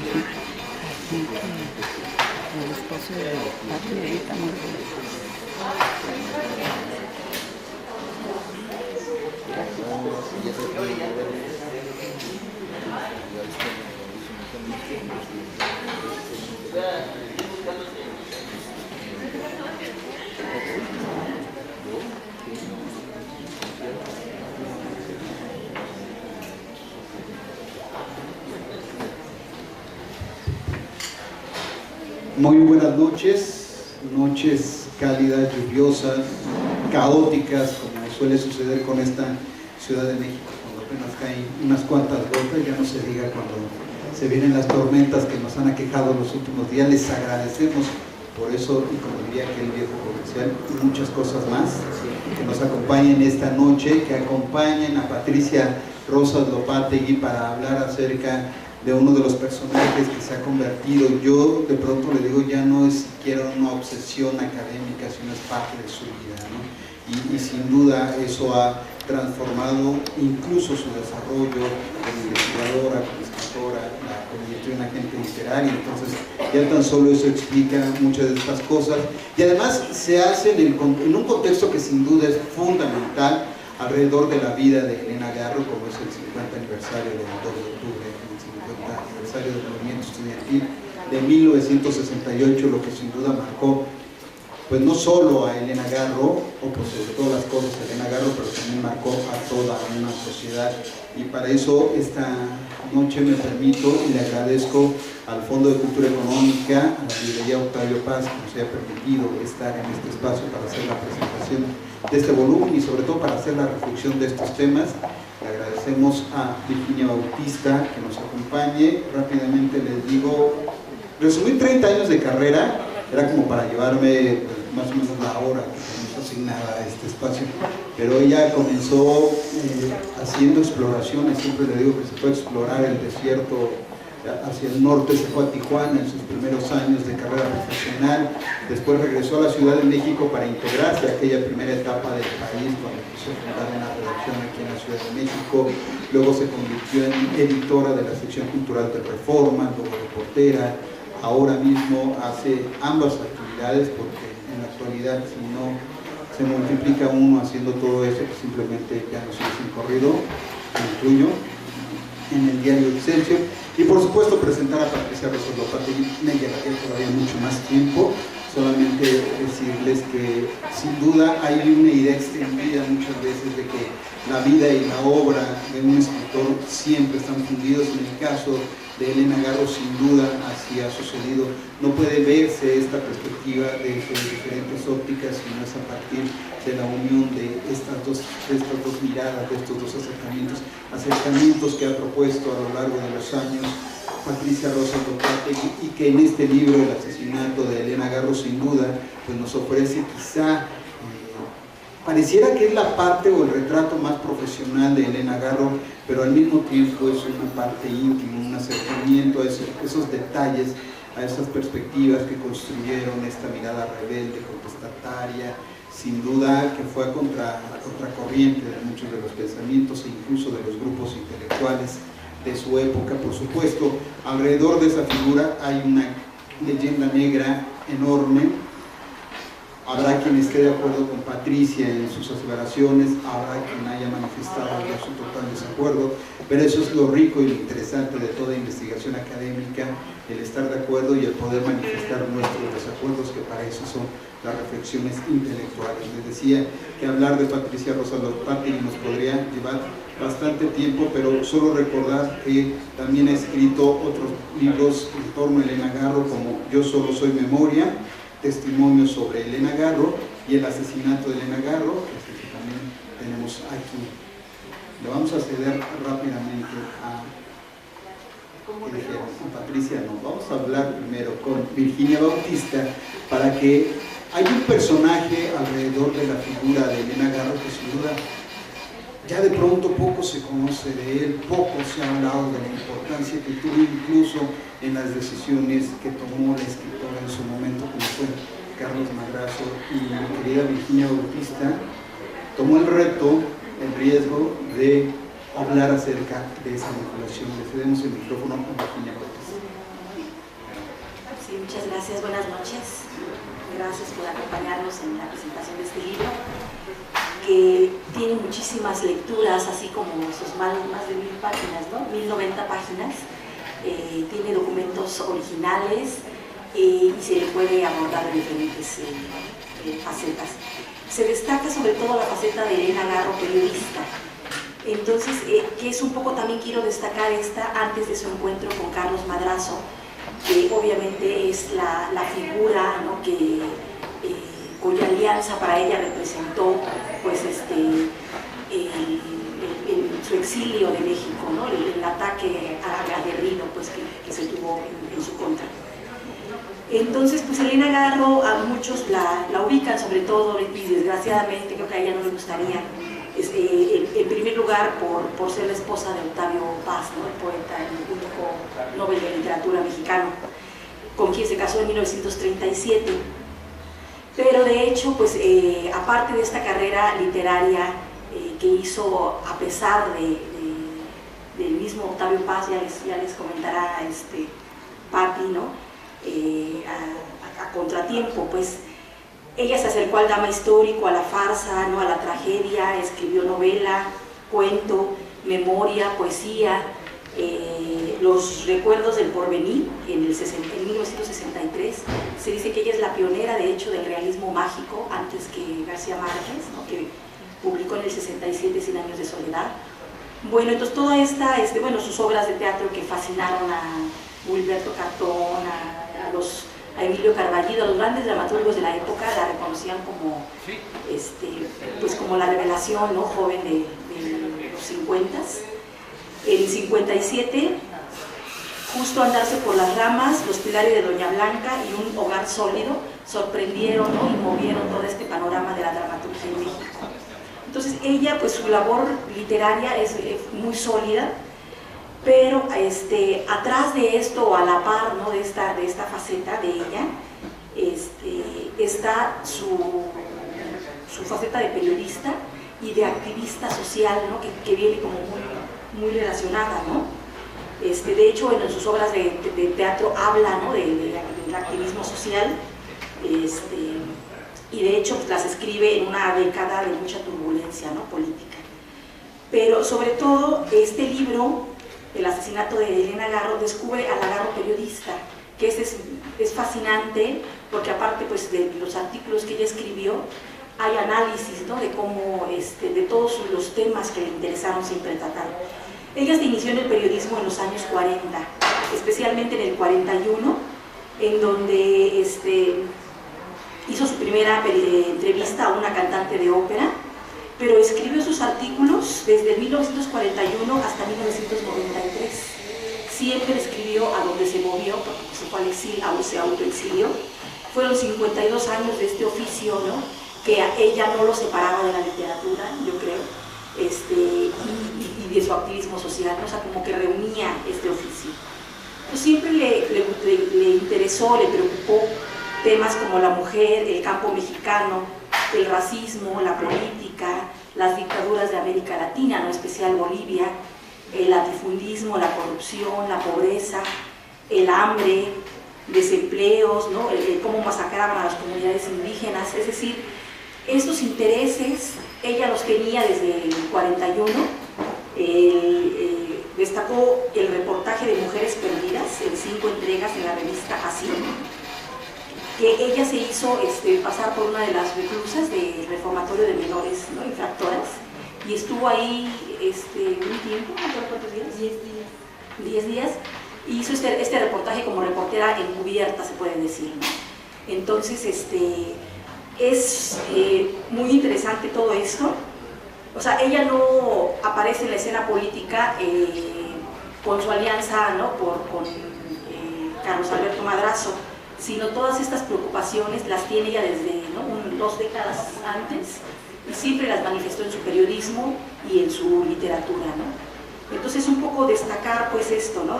El esposo de Pati ahorita muy bien. Muy buenas noches cálidas, lluviosas, caóticas, como suele suceder con esta Ciudad de México, cuando apenas caen unas cuantas gotas, ya no se diga cuando se vienen las tormentas que nos han aquejado los últimos días. Les agradecemos por eso, y como diría aquel viejo comercial, muchas cosas más, que nos acompañen esta noche, que acompañen a Patricia Rosas Lopategui para hablar acerca de uno de los personajes que se ha convertido, yo de pronto le digo, ya no es siquiera una obsesión académica, sino es parte de su vida, ¿no? Y sin duda eso ha transformado incluso su desarrollo como investigadora, como escritora, la convirtió en agente literaria. Entonces ya tan solo eso explica muchas de estas cosas, y además se hace en un contexto que sin duda es fundamental alrededor de la vida de Elena Garro, como es el 50 aniversario del 2 de octubre, aniversario del movimiento estudiantil de 1968, lo que sin duda marcó, pues no solo a Elena Garro, o por sobre todas las cosas a Elena Garro, pero también marcó a toda una sociedad. Y para eso esta noche me permito y le agradezco al Fondo de Cultura Económica, a la librería Octavio Paz, que nos haya permitido estar en este espacio para hacer la presentación de este volumen y sobre todo para hacer la reflexión de estos temas. Le agradecemos a Virginia Bautista que nos acompañe. Rápidamente les digo, resumí 30 años de carrera, era como para llevarme más o menos la hora que tenemos asignada a este espacio, pero ella comenzó haciendo exploraciones. Siempre le digo que se puede explorar el desierto hacia el norte. Se fue a Tijuana en sus primeros años de carrera profesional, después regresó a la Ciudad de México para integrarse a aquella primera etapa del país cuando quiso fundar una redacción aquí en la Ciudad de México. Luego se convirtió en editora de la sección cultural de Reforma, luego reportera. Ahora mismo hace ambas actividades, porque en la actualidad, si no se multiplica uno haciendo todo eso, pues simplemente ya no se hace un corrido, incluyo en el diario Excelsior. Y por supuesto presentar a Patricia Rosas Lopategui, me llevaría todavía mucho más tiempo. Solamente decirles que sin duda hay una idea extendida muchas veces de que la vida y la obra de un escritor siempre están fundidos. En el caso de Elena Garro, sin duda así ha sucedido. No puede verse esta perspectiva desde diferentes ópticas, sino es a partir de la unión de estas dos miradas, de estos dos acercamientos que ha propuesto a lo largo de los años Patricia Rosas Lopategui, y que en este libro, El asesinato de Elena Garro, sin duda, pues nos ofrece quizá, pareciera que es la parte o el retrato más profesional de Elena Garro, pero al mismo tiempo es una parte íntima, un acercamiento a esos detalles, a esas perspectivas que construyeron esta mirada rebelde, contestataria, sin duda que fue a contracorriente de muchos de los pensamientos e incluso de los grupos intelectuales de su época. Por supuesto, alrededor de esa figura hay una leyenda negra enorme. Habrá quien esté de acuerdo con Patricia en sus aseveraciones, habrá quien haya manifestado ya su total desacuerdo, pero eso es lo rico y lo interesante de toda investigación académica, el estar de acuerdo y el poder manifestar nuestros desacuerdos, que para eso son las reflexiones intelectuales. Les decía que hablar de Patricia Rosas Lopategui nos podría llevar bastante tiempo, pero solo recordar que también ha escrito otros libros en torno a Elena Garro, como Yo solo soy memoria, Testimonios sobre Elena Garro, y El asesinato de Elena Garro, que es el que también tenemos aquí. Le vamos a ceder rápidamente a Patricia. No, vamos a hablar primero con Virginia Bautista, para que hay un personaje alrededor de la figura de Elena Garro que sin duda ya de pronto poco se conoce de él, poco se ha hablado de la importancia que tuvo incluso en las decisiones que tomó la escritora en su momento, como fue Carlos Madrazo. Y mi querida Virginia Bautista tomó el reto, el riesgo de hablar acerca de esa vinculación. Le cedemos el micrófono a Virginia Bautista. Muchas gracias, buenas noches. Gracias por acompañarnos en la presentación de este libro, que tiene muchísimas lecturas, así como sus más de 1000 páginas, ¿no? 1090 páginas. Tiene documentos originales y se le puede abordar de diferentes facetas. Se destaca sobre todo la faceta de Elena Garro, periodista. Entonces, que es un poco, también quiero destacar esta, antes de su encuentro con Carlos Madrazo, que obviamente es la figura, ¿no?, cuya alianza para ella representó pues, su exilio de México, ¿no?, el ataque aguerrido pues, que se tuvo en su contra. Entonces, pues Elena Garro, a muchos la ubican, sobre todo, y desgraciadamente creo que a ella no le gustaría, en primer lugar por ser la esposa de Octavio Paz, ¿no?, el poeta, el único Nobel de Literatura mexicano, con quien se casó en 1937. Pero de hecho, pues aparte de esta carrera literaria que hizo a pesar del mismo Octavio Paz, ya les comentará Patti, ¿no?, a contratiempo, pues ella se acercó al drama histórico, a la farsa, ¿no?, a la tragedia, escribió novela, cuento, memoria, poesía, Los recuerdos del porvenir, en 1963. Se dice que ella es la pionera, de hecho, del realismo mágico, antes que García Márquez, ¿no?, que publicó en el 67 Cien años de soledad. Bueno, entonces toda esta, sus obras de teatro que fascinaron a Wilberto Cartón, a Emilio Carballido, a los grandes dramaturgos de la época, la reconocían como, pues como la revelación, ¿no?, joven de los 50s. En 57, Justo andarse por las ramas, Los pilares de Doña Blanca y Un hogar sólido sorprendieron, ¿no?, y movieron todo este panorama de la dramaturgia en México. Entonces ella, pues su labor literaria es muy sólida, pero atrás de esto, o a la par, ¿no?, de esta faceta de ella, está su faceta de periodista y de activista social, ¿no?, que viene como muy relacionada, ¿no? De hecho, en sus obras de teatro habla, ¿no?, del activismo social, y de hecho pues, las escribe en una década de mucha turbulencia, ¿no?, política. Pero sobre todo este libro, El asesinato de Elena Garro, descubre a la Garro periodista, que es fascinante, porque aparte pues, de los artículos que ella escribió, hay análisis, ¿no?, de cómo, de todos los temas que le interesaron siempre tratar. Ella se inició en el periodismo en los años 40, especialmente en el 41, en donde hizo su primera entrevista a una cantante de ópera, pero escribió sus artículos desde 1941 hasta 1993. Siempre escribió a donde se movió, porque se fue al exilio, se autoexilió. Fueron 52 años de este oficio, ¿no?, que a ella no lo separaba de la literatura, yo creo, y de su activismo social, ¿no? O sea, como que reunía este oficio. Pues siempre le interesó, le preocupó temas como la mujer, el campo mexicano, el racismo, la política, las dictaduras de América Latina, ¿no?, en especial Bolivia, el latifundismo, la corrupción, la pobreza, el hambre, desempleos, ¿no?, cómo masacraban a las comunidades indígenas. Es decir, estos intereses ella los tenía desde el 41. Destacó el reportaje de Mujeres Perdidas en 5 entregas en la revista Así, que ella se hizo pasar por una de las reclusas del reformatorio de menores, ¿no?, infractoras, y estuvo ahí un tiempo, ¿no recuerdo cuántos días? 10 días, y hizo este reportaje como reportera encubierta, se puede decir, ¿no? Entonces, es muy interesante todo esto. O sea, ella no aparece en la escena política con su alianza, ¿no?, con Carlos Alberto Madrazo, sino todas estas preocupaciones las tiene ella desde, ¿no?, 2 décadas antes, y siempre las manifestó en su periodismo y en su literatura, ¿no? Entonces, un poco destacar pues esto, ¿no?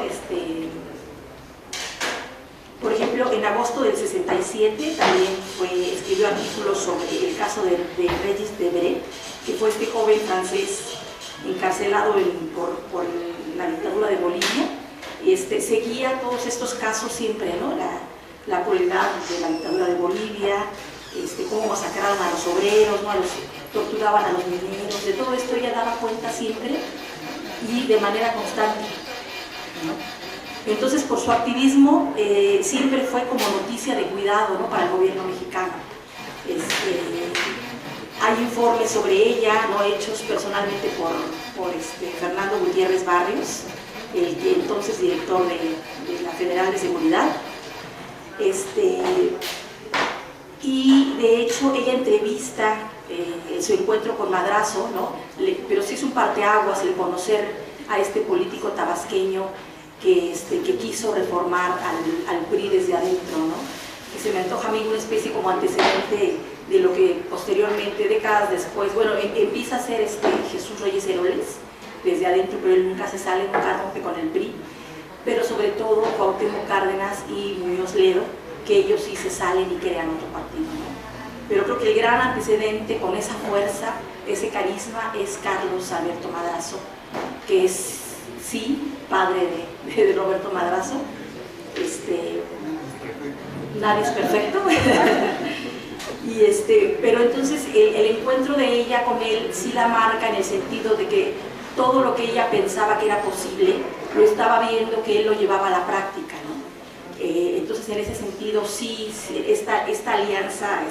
Por ejemplo, en agosto del 67 también escribió artículos sobre el caso de Regis Debray, que fue este joven francés encarcelado por la dictadura de Bolivia. Seguía todos estos casos siempre, ¿no?, la crueldad de la dictadura de Bolivia, cómo masacraron a los obreros, ¿no? Torturaban a los mineros, de todo esto ella daba cuenta siempre y de manera constante, ¿no? Entonces, por su activismo siempre fue como noticia de cuidado, ¿no? Para el gobierno mexicano. Hay informes sobre ella, ¿no? Hechos personalmente por Fernando Gutiérrez Barrios, el que entonces director de la Federal de Seguridad. Y de hecho ella entrevista su encuentro con Madrazo, ¿no? Pero sí es un parteaguas el conocer a este político tabasqueño que quiso reformar al PRI desde adentro, ¿no? Que se me antoja a mí una especie como antecedente de lo que posteriormente, décadas después, bueno, empieza a ser Jesús Reyes Heroles desde adentro, pero él nunca se sale, nunca rompe con el PRI, pero sobre todo Cuauhtémoc Cárdenas y Muñoz Ledo, que ellos sí se salen y crean otro partido, ¿no? Pero creo que el gran antecedente con esa fuerza, ese carisma, es Carlos Alberto Madrazo, que es, sí, padre de Roberto Madrazo. Nadie es perfecto. Pero entonces el encuentro de ella con él sí la marca en el sentido de que todo lo que ella pensaba que era posible, lo estaba viendo que él lo llevaba a la práctica, ¿no? Entonces en ese sentido sí, esta alianza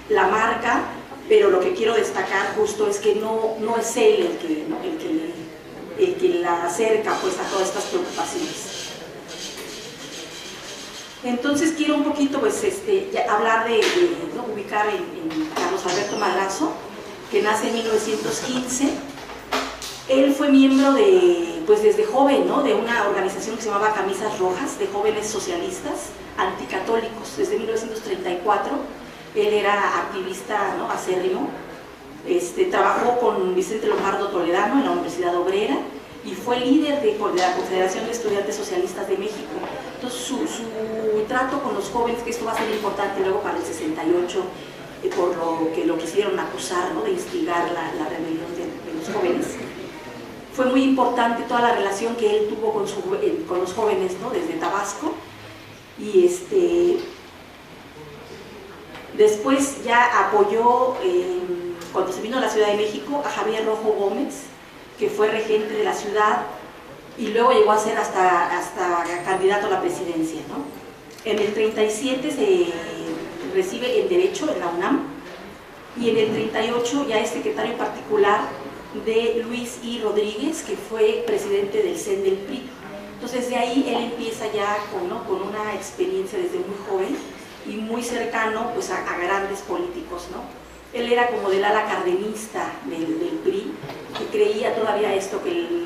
la marca, pero lo que quiero destacar justo es que no es él el que la acerca pues a todas estas preocupaciones. Entonces quiero un poquito pues, hablar ¿no? ubicar en Carlos Alberto Madrazo, que nace en 1915. Él fue miembro pues desde joven, ¿no? De una organización que se llamaba Camisas Rojas, de jóvenes socialistas anticatólicos, desde 1934. Él era activista, ¿no? Acérrimo. Trabajó con Vicente Lombardo Toledano en la Universidad Obrera y fue líder de la Confederación de Estudiantes Socialistas de México. Entonces su trato con los jóvenes, que esto va a ser importante luego para el 68, por lo que lo quisieron acusar, ¿no? De instigar la rebelión de los jóvenes. Fue muy importante toda la relación que él tuvo con los jóvenes, ¿no? Desde Tabasco. Y después ya apoyó, cuando se vino a la Ciudad de México, a Javier Rojo Gómez, que fue regente de la ciudad y luego llegó a ser hasta candidato a la presidencia, ¿no? En el 37 se recibe en Derecho en la UNAM y en el 38 ya es secretario particular de Luis I. Rodríguez, que fue presidente del CEN del PRI. Entonces de ahí él empieza ya con una experiencia desde muy joven y muy cercano pues, a grandes políticos, ¿no? Él era como del ala cardenista del PRI, que creía todavía esto, que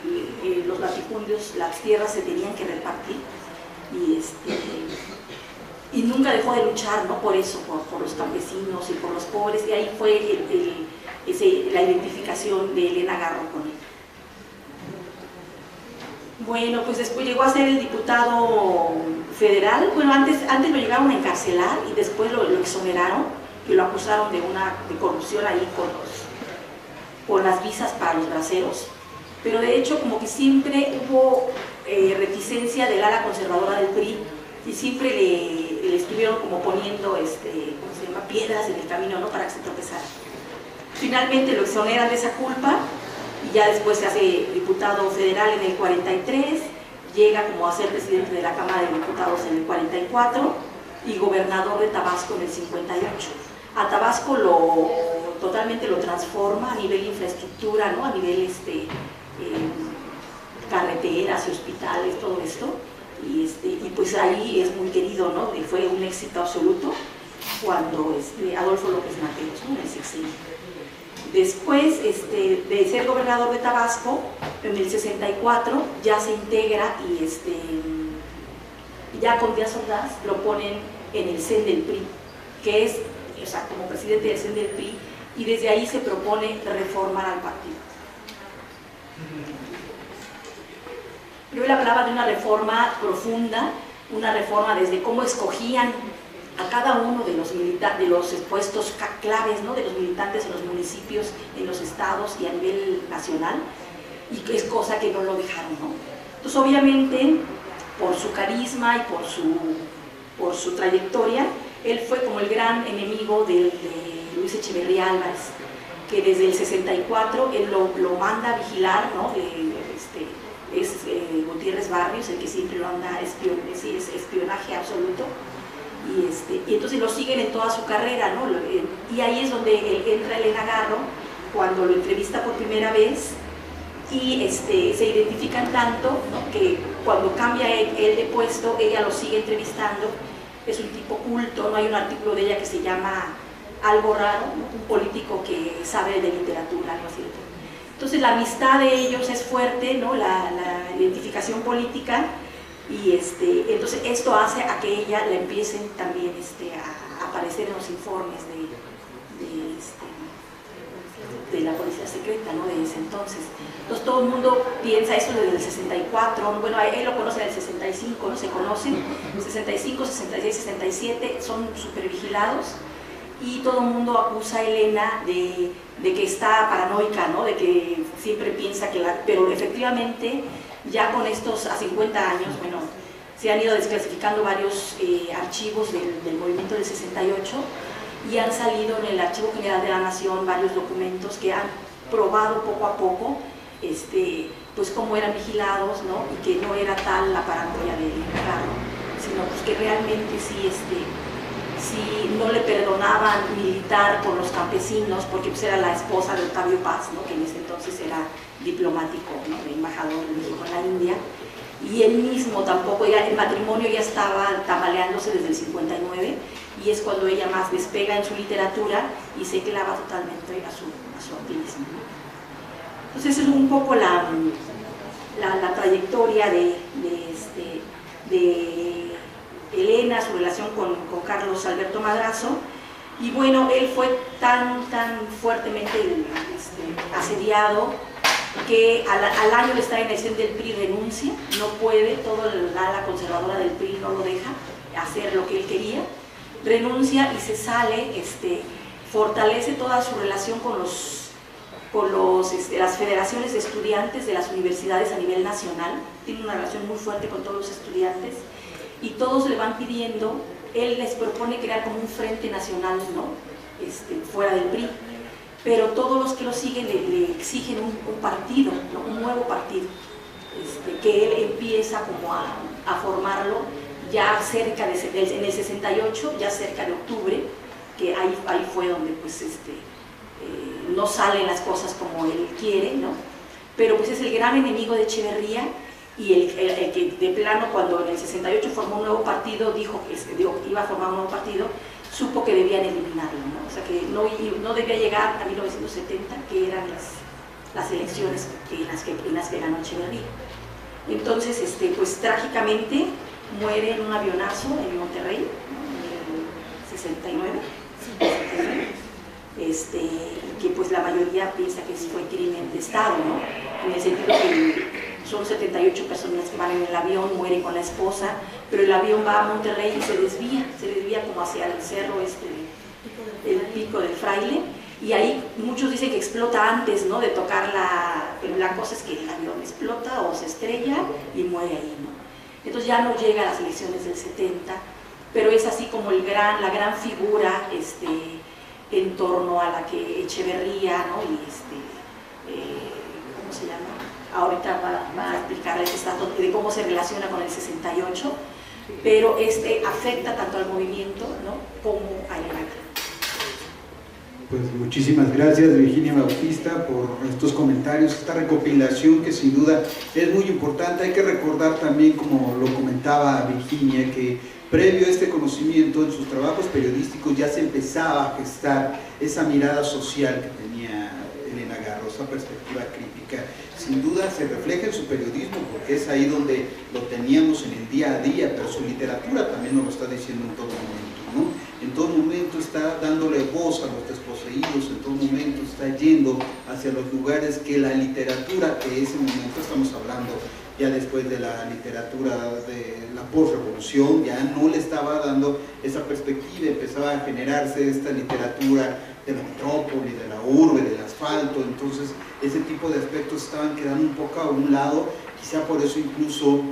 los latifundios, las tierras se tenían que repartir, y nunca dejó de luchar, ¿no? Por eso, por los campesinos y por los pobres, y ahí fue la identificación de Elena Garro con él. Bueno, pues después llegó a ser el diputado federal. Bueno, antes lo llegaron a encarcelar y después lo exoneraron, que lo acusaron de corrupción ahí con las visas para los braceros, pero de hecho como que siempre hubo reticencia del ala conservadora del PRI y siempre le estuvieron como poniendo ¿cómo se llama? Piedras en el camino, ¿no? Para que se tropezara. Finalmente lo exoneran de esa culpa y ya después se hace diputado federal en el 43, llega como a ser presidente de la Cámara de Diputados en el 44 y gobernador de Tabasco en el 58. A Tabasco totalmente lo transforma a nivel infraestructura, ¿no? A nivel carreteras y hospitales, todo esto, y pues ahí es muy querido, ¿no? Y fue un éxito absoluto cuando Adolfo López Mateos, ¿no? En el sexenio. Después de ser gobernador de Tabasco, en el 64 ya se integra y ya con Díaz Ordaz lo ponen en el CEN del PRI, que es, o sea, como presidente del CEN del PRI, y desde ahí se propone reformar al partido. Yo le hablaba de una reforma profunda, una reforma desde cómo escogían a cada uno de los puestos claves, ¿no? De los militantes en los municipios, en los estados y a nivel nacional, y que es cosa que no lo dejaron, ¿no? Entonces obviamente por su carisma y por por su trayectoria. Él fue como el gran enemigo de Luis Echeverría Álvarez, que desde el 64 él lo manda a vigilar, ¿no? Gutiérrez Barrios, el que siempre lo anda es espionaje absoluto, y entonces lo siguen en toda su carrera, ¿no? Y ahí es donde entra Elena Garro, cuando lo entrevista por primera vez, y se identifican tanto, ¿no? Que cuando cambia él de puesto, ella lo sigue entrevistando. Es un tipo culto, ¿no? Hay un artículo de ella que se llama Algo Raro, ¿no? Un político que sabe de literatura, algo así. Entonces la amistad de ellos es fuerte, ¿no? La identificación política, y entonces esto hace a que ella le empiecen también a aparecer en los informes de la policía secreta, ¿no? De ese entonces. Entonces todo el mundo piensa esto desde el 64, bueno, él lo conoce en el 65, no se conocen, 65, 66, 67, son súper vigilados, y todo el mundo acusa a Elena de que está paranoica, ¿no? De que siempre piensa que pero efectivamente ya con estos, a 50 años, bueno, se han ido desclasificando varios archivos del movimiento del 68, y han salido en el Archivo General de la Nación varios documentos que han probado poco a poco pues cómo eran vigilados, ¿no? Y que no era tal la paranoia de Garro, sino pues que realmente sí no le perdonaban militar por los campesinos, porque pues era la esposa de Octavio Paz, ¿no? Que en ese entonces era diplomático, ¿no? De embajador de México en la India, y él mismo tampoco, el matrimonio ya estaba tambaleándose desde el 59, y es cuando ella más despega en su literatura y se clava totalmente a su activismo, ¿no? Entonces es un poco la trayectoria de Elena, su relación con Carlos Alberto Madrazo. Y bueno, él fue tan fuertemente asediado que al año de estar en el CEN del PRI renuncia, no puede, toda la ala conservadora del PRI no lo deja hacer lo que él quería, renuncia y se sale, fortalece toda su relación con las federaciones de estudiantes de las universidades a nivel nacional, tiene una relación muy fuerte con todos los estudiantes, y todos le van pidiendo, él les propone crear como un frente nacional, ¿no? Fuera del PRI, pero todos los que lo siguen le exigen un partido, ¿no? Un nuevo partido, que él empieza como a formarlo ya cerca en el 68, ya cerca de octubre, que ahí fue donde pues no salen las cosas como él quiere, ¿no? Pero pues es el gran enemigo de Echeverría, y el que de plano, cuando en el 68 formó un nuevo partido, dijo que iba a formar un nuevo partido, supo que debían eliminarlo, ¿no? O sea que no debía llegar a 1970, que eran las elecciones en las que ganó Echeverría. Entonces, pues trágicamente muere en un avionazo en Monterrey, ¿no? En el 69, que pues la mayoría piensa que fue crimen de Estado, ¿no? En el sentido que son 78 personas que van en el avión, mueren con la esposa, pero el avión va a Monterrey y se desvía como hacia el cerro el Pico del Fraile, y ahí muchos dicen que explota antes, ¿no? De tocar pero la cosa es que el avión explota o se estrella y muere ahí, ¿no? Entonces ya no llega a las elecciones del 70, pero es así como la gran figura en torno a la que Echeverría, ¿no? Y ¿cómo se llama? Ahorita va a explicarles de cómo se relaciona con el 68, pero afecta tanto al movimiento, ¿no? Como a Elena. Pues muchísimas gracias, Virginia Bautista, por estos comentarios, esta recopilación que sin duda es muy importante. Hay que recordar también, como lo comentaba Virginia, que previo a este conocimiento en sus trabajos periodísticos ya se empezaba a gestar esa mirada social que tenía Elena Garro, esa perspectiva crítica. Sin duda se refleja en su periodismo, porque es ahí donde lo teníamos en el día a día, pero su literatura también nos lo está diciendo en todo momento, ¿no? En todo momento está dándole voz a los desposeídos, en todo momento está yendo hacia los lugares que la literatura de ese momento, estamos hablando ya después de la literatura de la posrevolución, ya no le estaba dando esa perspectiva, empezaba a generarse esta literatura de la metrópoli, de la urbe, del asfalto. Entonces ese tipo de aspectos estaban quedando un poco a un lado, quizá por eso incluso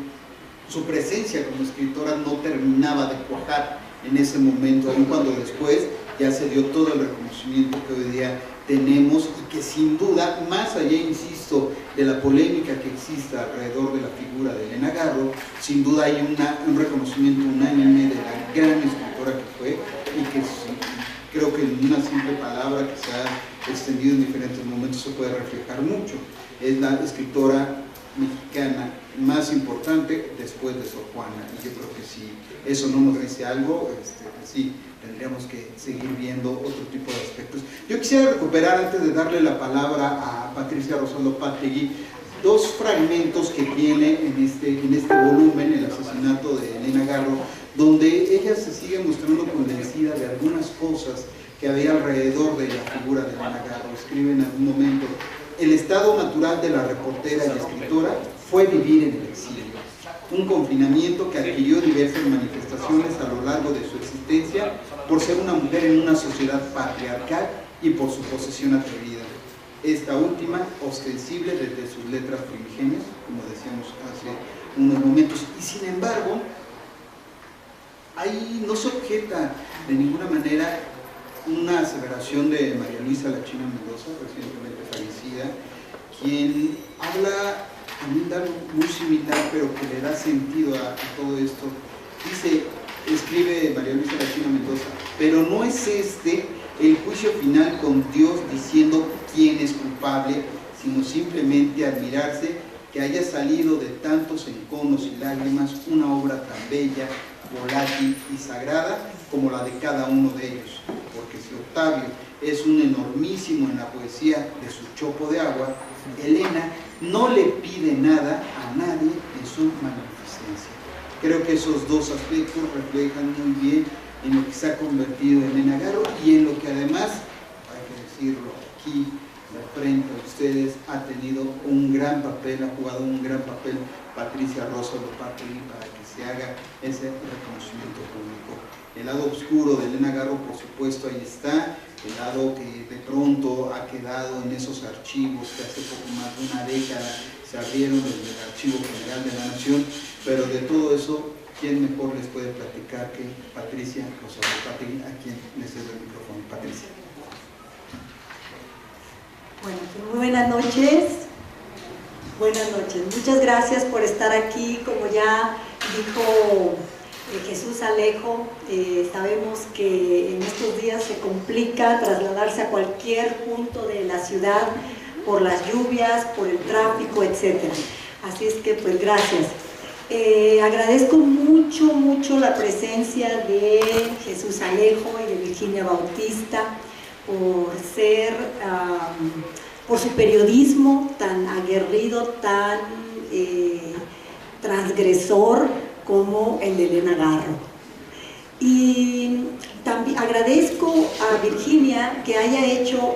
su presencia como escritora no terminaba de cuajar en ese momento, aun cuando después ya se dio todo el reconocimiento que hoy día tenemos, y que sin duda, más allá, insisto, de la polémica que existe alrededor de la figura de Elena Garro, sin duda hay un reconocimiento unánime de la gran escritora que fue, y que creo que en una simple palabra que se ha extendido en diferentes momentos se puede reflejar mucho. Es la escritora mexicana más importante después de Sor Juana, y yo creo que si eso no nos dice algo, sí, tendríamos que seguir viendo otro tipo de aspectos. Yo quisiera recuperar, antes de darle la palabra a Patricia Rosaldo Pátegui, dos fragmentos que tiene en este volumen, El asesinato de Elena Garro, donde ella se sigue mostrando convencida de algunas cosas que había alrededor de la figura de Elena Garro. Escribe en algún momento: el estado natural de la reportera y escritora fue vivir en el exilio, un confinamiento que adquirió diversas manifestaciones a lo largo de su existencia por ser una mujer en una sociedad patriarcal y por su posesión atrevida. Esta última, ostensible desde sus letras primigenias, como decíamos hace unos momentos, y sin embargo, ahí no se objeta de ninguna manera una aseveración de María Luisa La China Mendoza, recientemente fallecida, quien habla también de algo muy similar, pero que le da sentido a todo esto. Dice, escribe María Luisa La China Mendoza: pero no es este el juicio final con Dios diciendo quién es culpable, sino simplemente admirarse que haya salido de tantos enconos y lágrimas una obra tan bella, volátil y sagrada como la de cada uno de ellos. Porque si Octavio es un enormísimo en la poesía de su chopo de agua, Elena no le pide nada a nadie en su magnificencia. Creo que esos dos aspectos reflejan muy bien en lo que se ha convertido en Elena Garro, y en lo que además, hay que decirlo aquí de frente a ustedes, ha tenido un gran papel, ha jugado un gran papel Patricia Rosaldo Pátegui para que se haga ese reconocimiento público. El lado oscuro de Elena Garro, por supuesto, ahí está, el lado que de pronto ha quedado en esos archivos que hace poco más de una década se abrieron desde el Archivo General de la Nación, pero de todo eso, ¿quién mejor les puede platicar que Patricia Rosaldo Pátegui, a quien le cedo el micrófono? Patricia. Bueno, pues muy buenas noches. Buenas noches. Muchas gracias por estar aquí. Como ya dijo Jesús Alejo, sabemos que en estos días se complica trasladarse a cualquier punto de la ciudad por las lluvias, por el tráfico, etc. Así es que, pues, gracias. Agradezco mucho la presencia de Jesús Alejo y de Virginia Bautista por su periodismo tan aguerrido, tan transgresor como el de Elena Garro. Y también agradezco a Virginia que haya hecho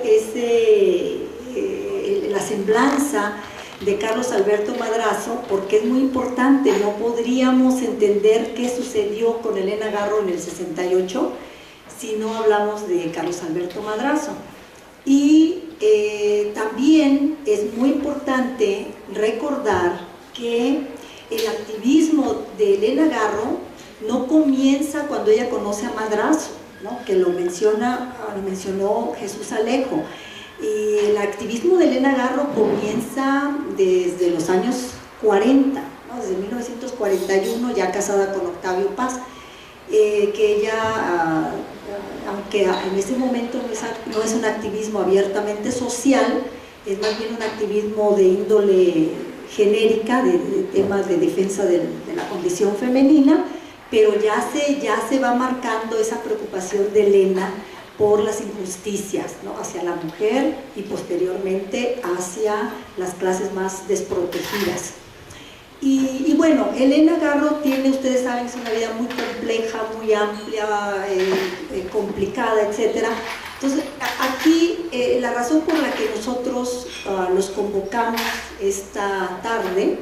la semblanza de Carlos Alberto Madrazo, porque es muy importante. No podríamos entender qué sucedió con Elena Garro en el 68 si no hablamos de Carlos Alberto Madrazo. Y también es muy importante recordar que el activismo de Elena Garro no comienza cuando ella conoce a Madrazo, ¿no? Que lo mencionó Jesús Alejo. Y el activismo de Elena Garro comienza desde los años 40, ¿no? Desde 1941, ya casada con Octavio Paz, que ella, aunque en ese momento no es un activismo abiertamente social, es más bien un activismo de índole genérica, de temas de defensa de la condición femenina, pero ya se va marcando esa preocupación de Elena por las injusticias, ¿no? Hacia la mujer y posteriormente hacia las clases más desprotegidas. Y bueno, Elena Garro tiene, ustedes saben, es una vida muy compleja, muy amplia, complicada, etc. Entonces, aquí la razón por la que nosotros los convocamos esta tarde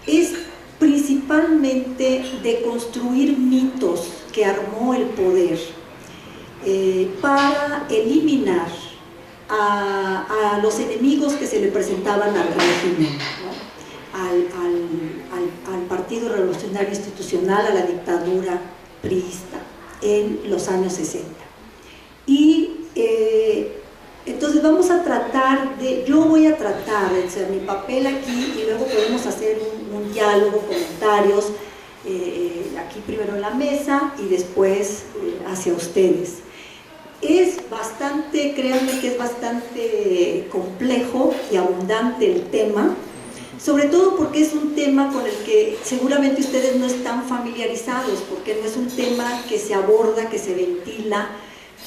es principalmente de construir mitos que armó el poder para eliminar a los enemigos que se le presentaban al régimen, ¿no? al Partido Revolucionario Institucional, a la dictadura priista en los años 60. Y entonces vamos a tratar de, yo voy a tratar de hacer mi papel aquí y luego podemos hacer un diálogo, comentarios, aquí primero en la mesa y después hacia ustedes. Es bastante, créanme que es bastante complejo y abundante el tema, sobre todo porque es un tema con el que seguramente ustedes no están familiarizados, porque no es un tema que se aborda, que se ventila,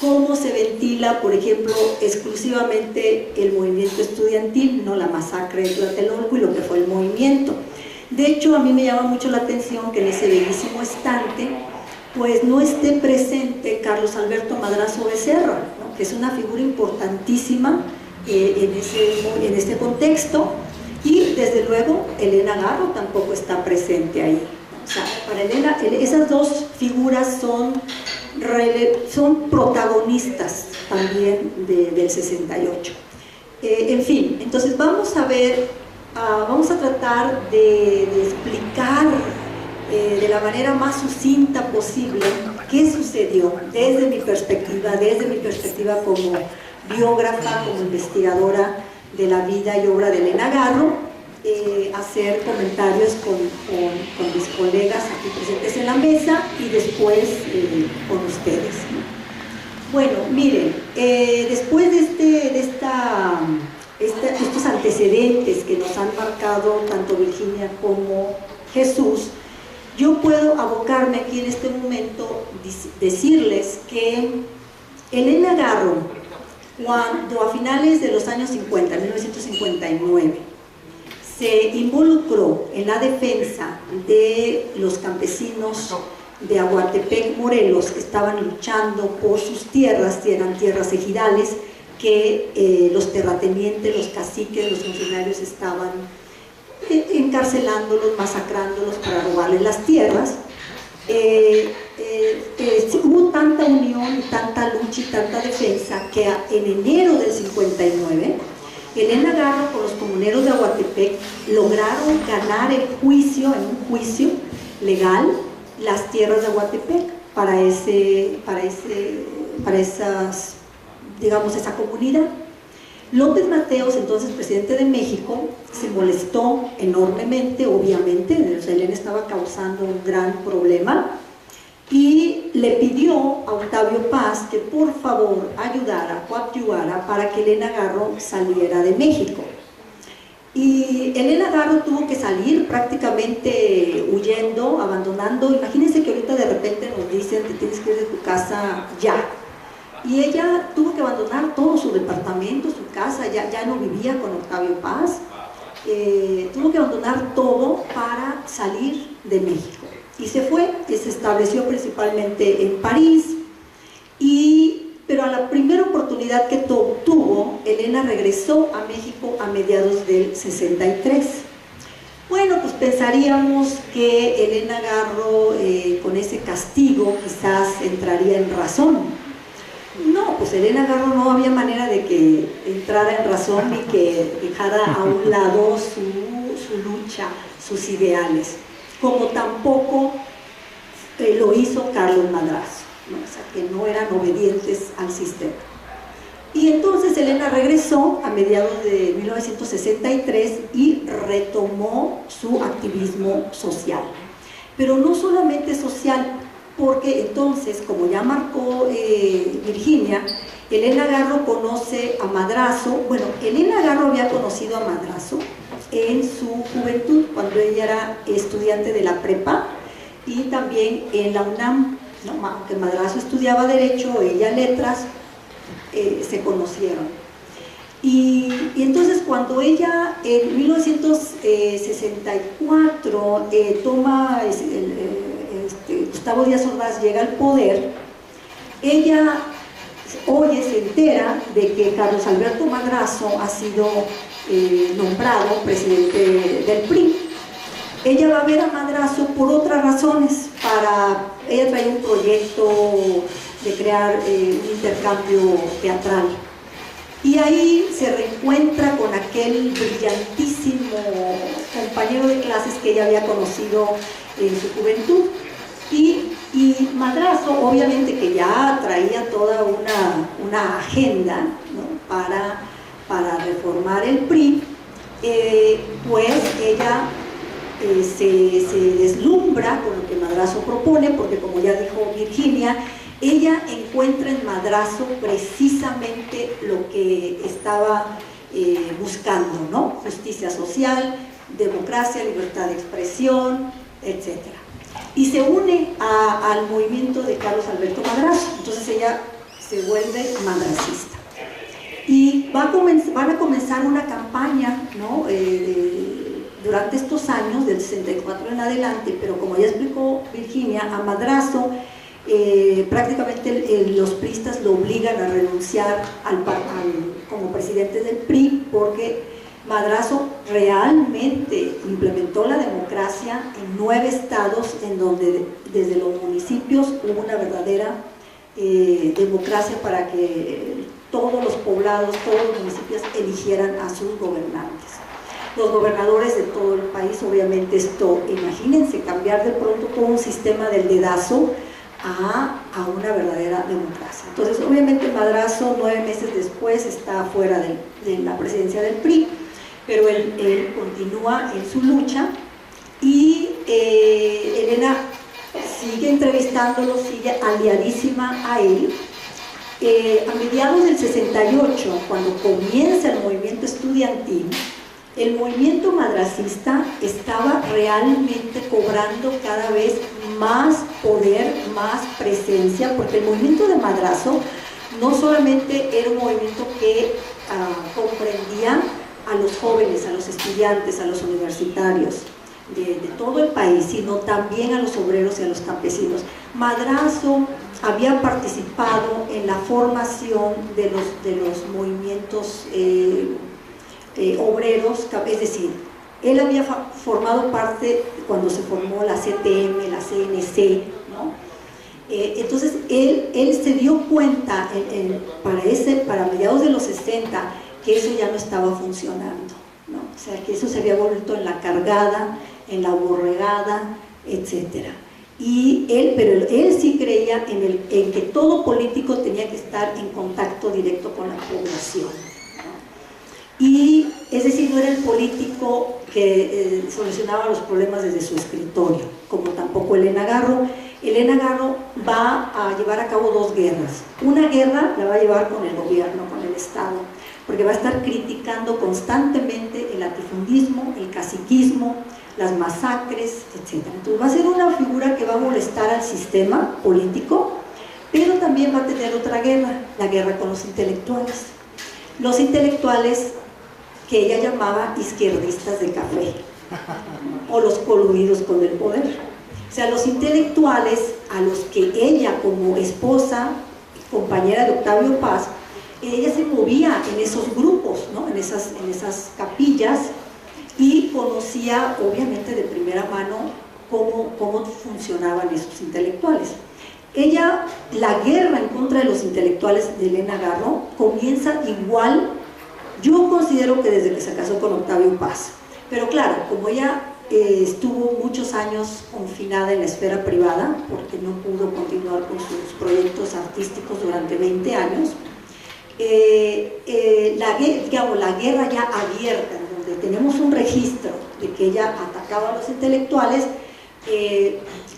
cómo se ventila, por ejemplo, exclusivamente el movimiento estudiantil, no la masacre de Tlatelolco y lo que fue el movimiento. De hecho, a mí me llama mucho la atención que en ese bellísimo estante pues no esté presente Carlos Alberto Madrazo Becerra, ¿no? Que es una figura importantísima en este contexto, y desde luego Elena Garro tampoco está presente ahí. O sea, para Elena, esas dos figuras son protagonistas también del 68. En fin, entonces vamos a ver, vamos a tratar de explicar de la manera más sucinta posible qué sucedió desde mi perspectiva como biógrafa, como investigadora de la vida y obra de Elena Garro, hacer comentarios con mis colegas aquí presentes en la mesa y después con ustedes. Bueno, miren, después de estos antecedentes que nos han marcado tanto Virginia como Jesús, yo puedo abocarme aquí en este momento, decirles que Elena Garro, cuando a finales de los años 50, 1959, se involucró en la defensa de los campesinos de Aguatepec, Morelos, que estaban luchando por sus tierras, y eran tierras ejidales, que los terratenientes, los caciques, los funcionarios estaban encarcelándolos, masacrándolos para robarles las tierras. Hubo tanta unión, tanta lucha y tanta defensa que en enero del 59 Elena Garro con los comuneros de Aguatepec lograron ganar el juicio, en un juicio legal, las tierras de Aguatepec para esas, digamos, esa comunidad. López Mateos, entonces presidente de México, se molestó enormemente, obviamente. Elena estaba causando un gran problema y le pidió a Octavio Paz que por favor ayudara, coadyuvara para que Elena Garro saliera de México. Y Elena Garro tuvo que salir prácticamente huyendo, abandonando. Imagínense que ahorita de repente nos dicen que tienes que ir de tu casa ya. Y ella tuvo que abandonar todo su departamento, su casa, ya no vivía con Octavio Paz. Tuvo que abandonar todo para salir de México. Y se fue, que se estableció principalmente en París, pero a la primera oportunidad que tuvo, Elena regresó a México a mediados del 63. Bueno, pues pensaríamos que Elena Garro con ese castigo quizás entraría en razón. No, pues Elena Garro no había manera de que entrara en razón ni que dejara a un lado su lucha, sus ideales, como tampoco lo hizo Carlos Madrazo, ¿no? O sea, que no eran obedientes al sistema. Y entonces Elena regresó a mediados de 1963 y retomó su activismo social, pero no solamente social, porque entonces, como ya marcó Virginia, Elena Garro conoce a Madrazo. Bueno, Elena Garro había conocido a Madrazo en su juventud, cuando ella era estudiante de la prepa y también en la UNAM, ¿no? Aunque Madrazo estudiaba Derecho, ella Letras, se conocieron. Y entonces cuando ella en 1964 toma Gustavo Díaz Ordaz llega al poder, ella se entera de que Carlos Alberto Madrazo ha sido nombrado presidente del PRI. Ella va a ver a Madrazo por otras razones. Ella trae un proyecto de crear un intercambio teatral. Y ahí se reencuentra con aquel brillantísimo compañero de clases que ella había conocido en su juventud. Y Madrazo, obviamente que ya traía toda una agenda, ¿no?, para reformar el PRI, pues ella se deslumbra con lo que Madrazo propone, porque como ya dijo Virginia, ella encuentra en Madrazo precisamente lo que estaba buscando, ¿no? Justicia social, democracia, libertad de expresión, etc. Y se une al movimiento de Carlos Alberto Madrazo. Entonces ella se vuelve madracista. Y van a comenzar una campaña, ¿no?, durante estos años, del 64 en adelante, pero como ya explicó Virginia, a Madrazo prácticamente los priistas lo obligan a renunciar como presidente del PRI, porque Madrazo realmente implementó la democracia en 9 estados, en donde desde los municipios hubo una verdadera democracia para que todos los poblados, todos los municipios eligieran a sus gobernantes. Los gobernadores de todo el país, obviamente esto, imagínense, cambiar de pronto todo un sistema del dedazo a una verdadera democracia. Entonces, obviamente Madrazo 9 meses después está fuera de la presidencia del PRI, pero él continúa en su lucha y Elena sigue entrevistándolo, sigue aliadísima a él. A mediados del 68, cuando comienza el movimiento estudiantil, el movimiento madracista estaba realmente cobrando cada vez más poder, más presencia, porque el movimiento de Madrazo no solamente era un movimiento que comprendía a los jóvenes, a los estudiantes, a los universitarios de todo el país, sino también a los obreros y a los campesinos. Madrazo había participado en la formación de los movimientos obreros, es decir, él había formado parte cuando se formó la CTM, la CNC, ¿no? Entonces él se dio cuenta para mediados de los 60 que eso ya no estaba funcionando, ¿no? O sea, que eso se había vuelto en la cargada, en la borregada, etc. Pero él sí creía en que todo político tenía que estar en contacto directo con la población, ¿no? Y es decir, no era el político que solucionaba los problemas desde su escritorio, como tampoco Elena Garro. Elena Garro va a llevar a cabo 2 guerras. Una guerra la va a llevar con el gobierno, con el Estado, porque va a estar criticando constantemente el latifundismo, el caciquismo, las masacres, etc. Entonces va a ser una figura que va a molestar al sistema político, pero también va a tener otra guerra, la guerra con los intelectuales. Los intelectuales que ella llamaba izquierdistas de café, o los coludidos con el poder. O sea, los intelectuales a los que ella, como esposa, compañera de Octavio Paz, ella se movía en esos grupos, ¿no?, en esas capillas, y conocía obviamente de primera mano cómo funcionaban esos intelectuales. La guerra en contra de los intelectuales de Elena Garro comienza igual, yo considero que desde que se casó con Octavio Paz, pero claro, como ella estuvo muchos años confinada en la esfera privada, porque no pudo continuar con sus proyectos artísticos durante 20 años, la guerra ya abierta, donde tenemos un registro de que ella atacaba a los intelectuales,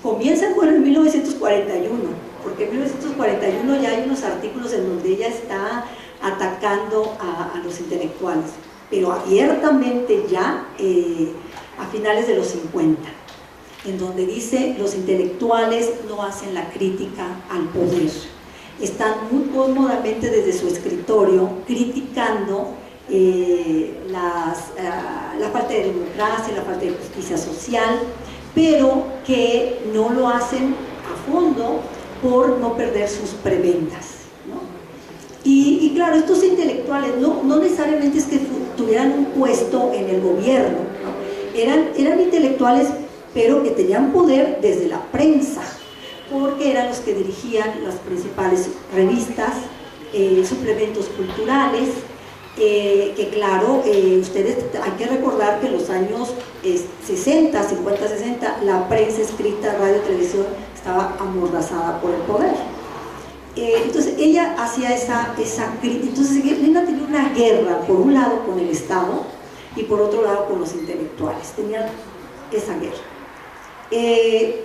comienza con el 1941, porque en 1941 ya hay unos artículos en donde ella está atacando a los intelectuales, pero abiertamente ya a finales de los 50, en donde dice: los intelectuales no hacen la crítica al poder, están muy cómodamente desde su escritorio criticando la falta de democracia, la falta de justicia social, pero que no lo hacen a fondo por no perder sus prebendas, ¿no? Y claro, estos intelectuales no necesariamente es que tuvieran un puesto en el gobierno, ¿no? Eran intelectuales, pero que tenían poder desde la prensa, porque eran los que dirigían las principales revistas, suplementos culturales, que claro, ustedes hay que recordar que en los años 60, 50, 60, la prensa escrita, radio, televisión estaba amordazada por el poder. Entonces ella hacía esa crítica. Entonces Elena tenía una guerra, por un lado con el Estado y por otro lado con los intelectuales, tenían esa guerra.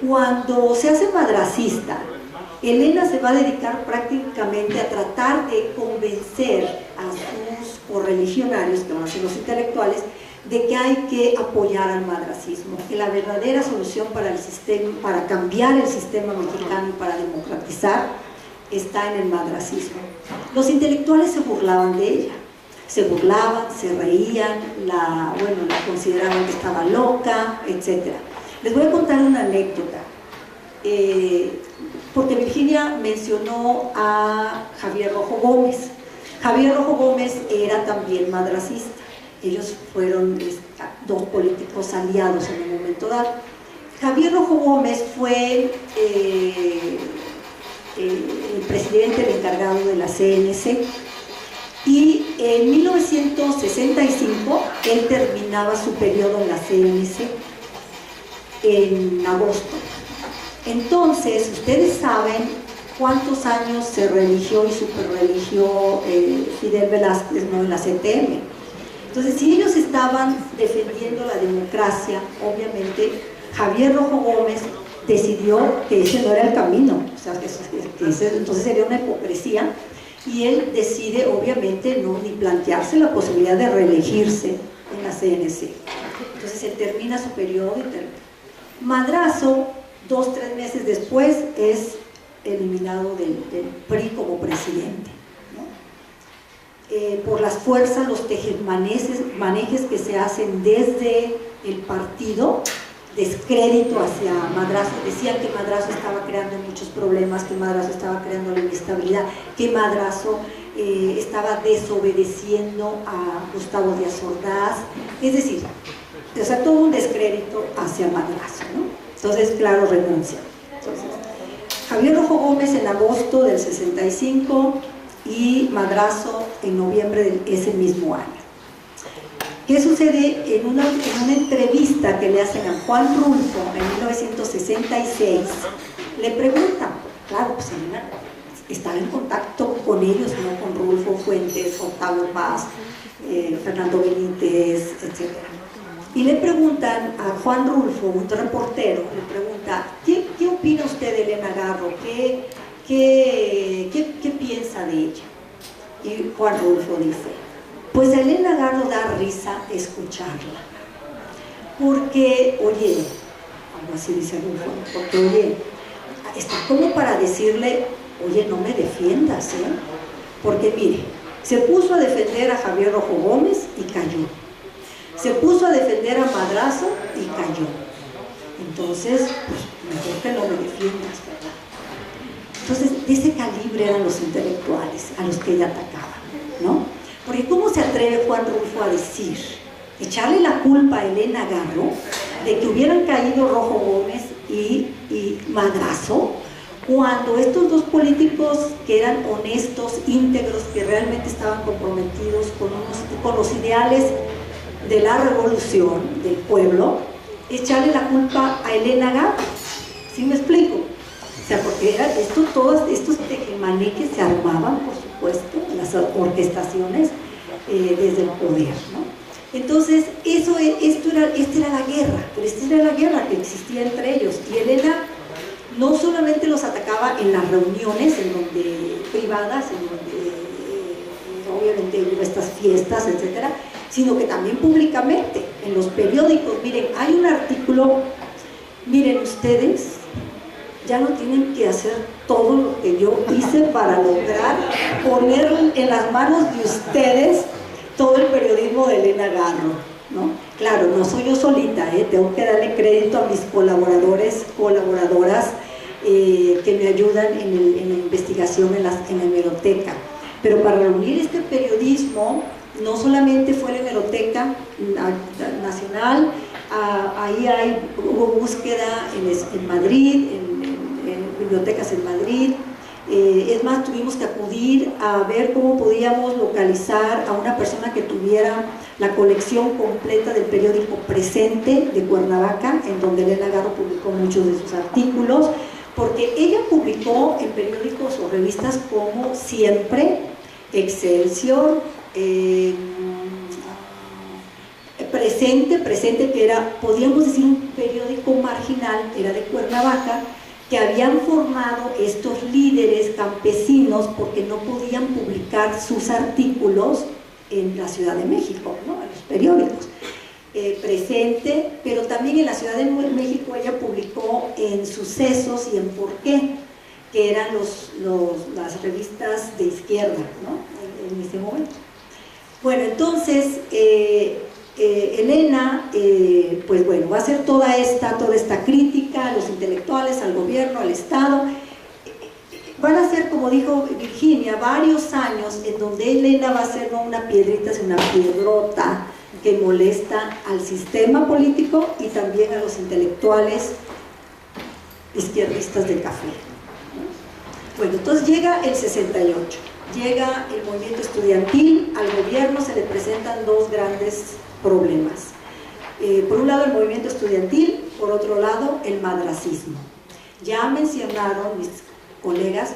Cuando se hace madracista, Elena se va a dedicar prácticamente a tratar de convencer a sus correligionarios, que van a ser los intelectuales, de que hay que apoyar al madracismo, que la verdadera solución para el sistema, para cambiar el sistema mexicano y para democratizar, está en el madracismo. Los intelectuales se burlaban de ella, se burlaban, se reían, la consideraban que estaba loca, etc. Les voy a contar una anécdota. Porque Virginia mencionó a Javier Rojo Gómez. Javier Rojo Gómez era también madracista. Ellos fueron dos políticos aliados en un momento dado. Javier Rojo Gómez fue el presidente, el encargado de la CNC, y en 1965 él terminaba su periodo en la CNC en agosto. Entonces, ustedes saben cuántos años se religió y superreligió Fidel Velázquez, ¿no?, en la CTM. Entonces, si ellos estaban defendiendo la democracia, obviamente Javier Rojo Gómez decidió que ese no era el camino, o sea, entonces sería una hipocresía, y él decide obviamente no ni plantearse la posibilidad de reelegirse en la CNC. Entonces él termina su periodo y termina. Madrazo, 2-3 meses después, es eliminado del PRI como presidente, ¿no? Por las fuerzas, los tejemanejes que se hacen desde el partido, descrédito hacia Madrazo. Decían que Madrazo estaba creando muchos problemas, que Madrazo estaba creando la inestabilidad, que Madrazo estaba desobedeciendo a Gustavo Díaz Ordaz, es decir, o sea, todo un descrédito hacia Madrazo, ¿no? Entonces, claro, renuncia. Entonces, Javier Rojo Gómez en agosto del 65 y Madrazo en noviembre de ese mismo año. ¿Qué sucede? En una entrevista que le hacen a Juan Rulfo en 1966, le preguntan, claro, pues Elena estaba en contacto con ellos, ¿no?, con Rulfo Fuentes, Octavio Paz, Fernando Benítez, etc. Y le preguntan a Juan Rulfo, un reportero, le pregunta, ¿qué opina usted de Elena Garro? ¿Qué piensa de ella? Y Juan Rulfo dice, pues a Elena Garro da risa escucharla, porque, oye, algo así dice Rulfo, porque, oye, está como para decirle, oye, no me defiendas, ¿eh? Porque mire, se puso a defender a Javier Rojo Gómez y cayó. Se puso a defender a Madrazo y cayó. Entonces, pues, mejor que no me defiendas, ¿verdad? Entonces, de ese calibre eran los intelectuales a los que ella atacaba, ¿no? Porque ¿cómo se atreve Juan Rulfo a decir, echarle la culpa a Elena Garro de que hubieran caído Rojo Gómez y Madrazo, cuando estos dos políticos que eran honestos, íntegros, que realmente estaban comprometidos con los ideales de la revolución del pueblo, echarle la culpa a Elena Garro? ¿Sí me explico? O sea, porque todos estos tejemanejes se armaban, por supuesto, las orquestaciones desde el poder, ¿no? Entonces, esta era la guerra, pero esta era la guerra que existía entre ellos, y Elena no solamente los atacaba en las reuniones privadas, en donde obviamente hubo estas fiestas, etcétera, sino que también públicamente, en los periódicos. Miren, hay un artículo, miren ustedes, ya no tienen que hacer todo lo que yo hice para lograr poner en las manos de ustedes todo el periodismo de Elena Garro, ¿no? Claro, no soy yo solita, tengo que darle crédito a mis colaboradores, colaboradoras que me ayudan en la investigación en la hemeroteca. Pero para reunir este periodismo, no solamente fue la Hemeroteca Nacional, ahí hubo búsqueda en Madrid, en bibliotecas en Madrid, Es más, tuvimos que acudir a ver cómo podíamos localizar a una persona que tuviera la colección completa del periódico Presente de Cuernavaca, en donde Elena Garro publicó muchos de sus artículos, porque ella publicó en periódicos o revistas como Siempre, Excelsior, Presente, que era, podríamos decir, un periódico marginal, era de Cuernavaca, que habían formado estos líderes campesinos porque no podían publicar sus artículos en la Ciudad de México, ¿no? En los periódicos. Presente, pero también en la Ciudad de México ella publicó en Sucesos y en Por qué, que eran las revistas de izquierda, ¿no? En ese momento. Bueno, entonces Elena, pues bueno, va a hacer toda esta crítica a los intelectuales, al gobierno, al Estado. Van a ser, como dijo Virginia, varios años en donde Elena va a ser no una piedrita, sino una piedrota que molesta al sistema político y también a los intelectuales izquierdistas del café. Bueno, entonces llega el 68, llega el movimiento estudiantil, al gobierno se le presentan dos grandes problemas. Por un lado el movimiento estudiantil, por otro lado el madracismo. Ya mencionaron mis colegas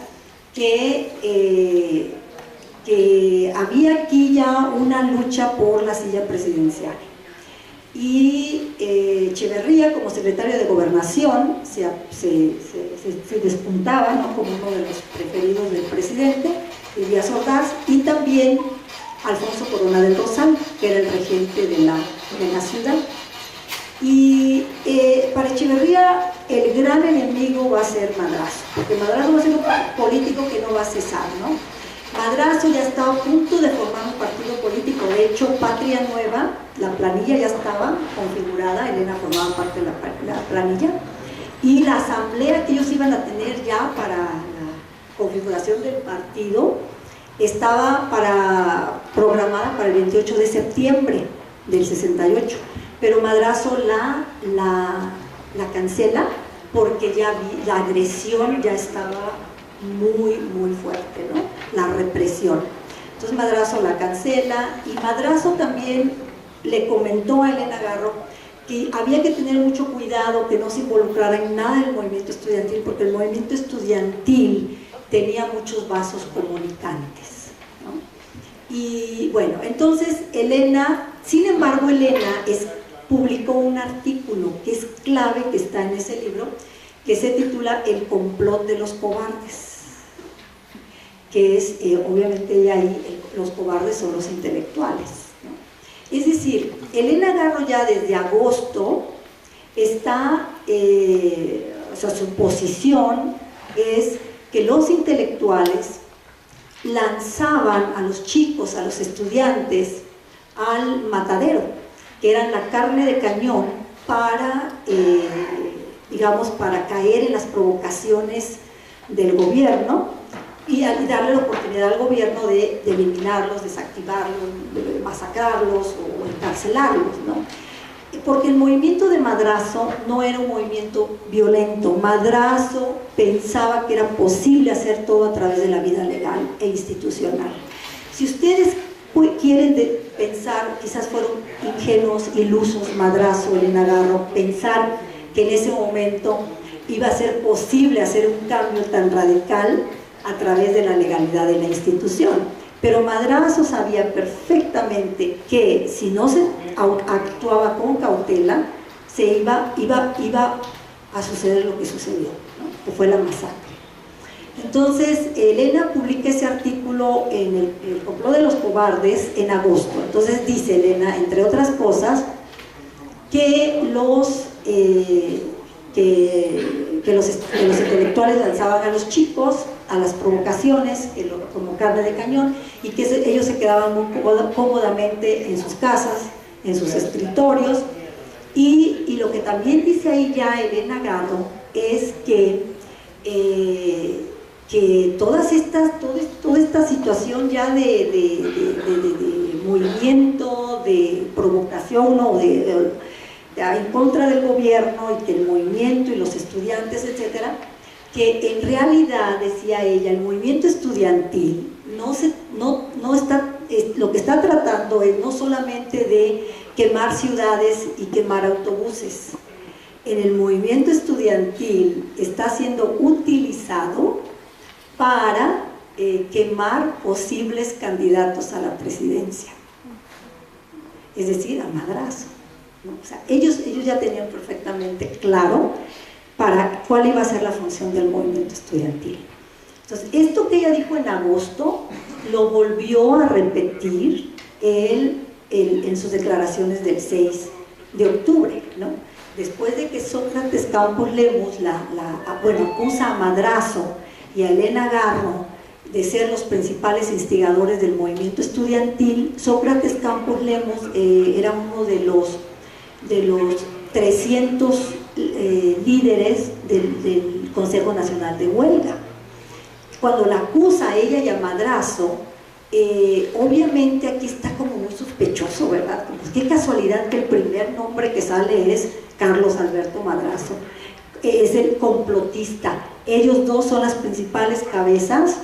que había aquí ya una lucha por la silla presidencial y Echeverría, como secretario de Gobernación, se despuntaba, ¿no?, como uno de los preferidos del presidente, Díaz Ordaz, y también Alfonso Corona del Rosal, que era el regente de la ciudad. Y para Echeverría el gran enemigo va a ser Madrazo, porque Madrazo va a ser un político que no va a cesar, ¿no? Madrazo ya estaba a punto de formar un partido político, de hecho Patria Nueva, la planilla ya estaba configurada, Elena formaba parte de la planilla, y la asamblea que ellos iban a tener ya para la configuración del partido estaba programada para el 28 de septiembre del 68, pero Madrazo la cancela porque ya la agresión ya estaba muy, muy fuerte, ¿no? La represión. Entonces Madrazo la cancela y Madrazo también le comentó a Elena Garro que había que tener mucho cuidado que no se involucrara en nada del movimiento estudiantil, porque el movimiento estudiantil tenía muchos vasos comunicantes, ¿no? Y bueno, entonces Elena, sin embargo Elena publicó un artículo que es clave, que está en ese libro, que se titula El complot de los cobardes, que es, obviamente ya ahí los cobardes son los intelectuales, ¿no? Es decir, Elena Garro ya desde agosto está, o sea, su posición es que los intelectuales lanzaban a los chicos, a los estudiantes, al matadero, que eran la carne de cañón para, digamos, para caer en las provocaciones del gobierno y darle la oportunidad al gobierno de eliminarlos, desactivarlos, de masacrarlos o encarcelarlos, ¿no? Porque el movimiento de Madrazo no era un movimiento violento. Madrazo pensaba que era posible hacer todo a través de la vida legal e institucional. Si ustedes quieren pensar, quizás fueron ingenuos, ilusos, Madrazo, Elena Garro, pensar que en ese momento iba a ser posible hacer un cambio tan radical a través de la legalidad de la institución. Pero Madrazo sabía perfectamente que si no se actuaba con cautela, iba a suceder lo que sucedió, ¿no? Que fue la masacre. Entonces, Elena publica ese artículo en el complot de los cobardes en agosto. Entonces dice Elena, entre otras cosas, que los intelectuales lanzaban a los chicos a las provocaciones como carne de cañón y que ellos se quedaban muy cómodamente en sus casas, en sus escritorios, y lo que también dice ahí ya Elena Garro es que toda esta situación ya de movimiento, de provocación, ¿no?, en contra del gobierno, y que el movimiento y los estudiantes, etcétera, que en realidad, decía ella, el movimiento estudiantil no está, lo que está tratando es no solamente de quemar ciudades y quemar autobuses. En el movimiento estudiantil está siendo utilizado para quemar posibles candidatos a la presidencia, es decir, a madrazo, ¿no? O sea, ellos ya tenían perfectamente claro para cuál iba a ser la función del movimiento estudiantil. Entonces, esto que ella dijo en agosto lo volvió a repetir en sus declaraciones del 6 de octubre, ¿no? Después de que Sócrates Campos Lemus acusa a Madrazo y a Elena Garro de ser los principales instigadores del movimiento estudiantil, Sócrates Campos Lemus era uno de los 300 líderes del Consejo Nacional de Huelga. Cuando la acusa a ella y a Madrazo, obviamente aquí está como muy sospechoso, ¿verdad? Como, qué casualidad que el primer nombre que sale es Carlos Alberto Madrazo, es el complotista. Ellos dos son las principales cabezas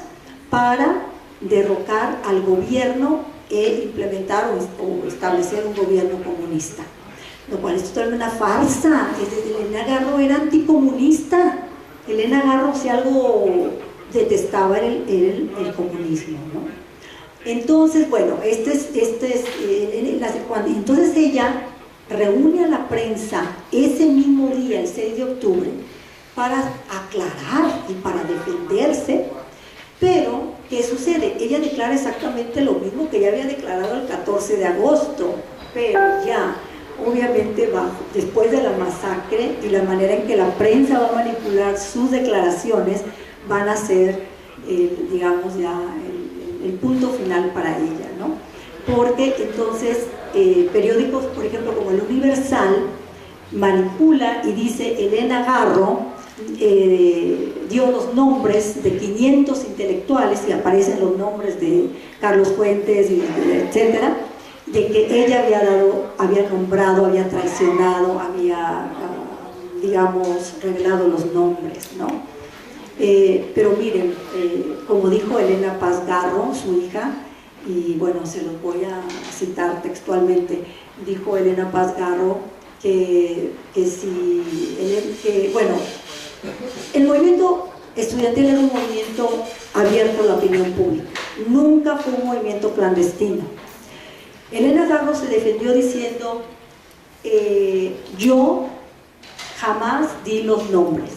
para derrocar al gobierno e implementar o establecer un gobierno comunista, lo cual es totalmente una farsa. Elena Garro era anticomunista. Elena Garro, si algo detestaba, era el comunismo, ¿no? Entonces, bueno, entonces ella reúne a la prensa ese mismo día, el 6 de octubre, para aclarar y para defenderse. Pero, ¿qué sucede? Ella declara exactamente lo mismo que ya había declarado el 14 de agosto, pero ya, obviamente, después de la masacre y la manera en que la prensa va a manipular sus declaraciones, van a ser, digamos, ya el punto final para ella, ¿no? Porque entonces periódicos, por ejemplo, como el Universal, manipula y dice Elena Garro dio los nombres de 500 intelectuales, y aparecen los nombres de Carlos Fuentes, etcétera, de que ella había nombrado, había traicionado, había, digamos, revelado los nombres, ¿no? Pero miren, como dijo Elena Paz Garro, su hija, y bueno, se los voy a citar textualmente, dijo Elena Paz Garro bueno, el movimiento estudiantil era un movimiento abierto a la opinión pública, nunca fue un movimiento clandestino. Elena Garro se defendió diciendo, yo jamás di los nombres,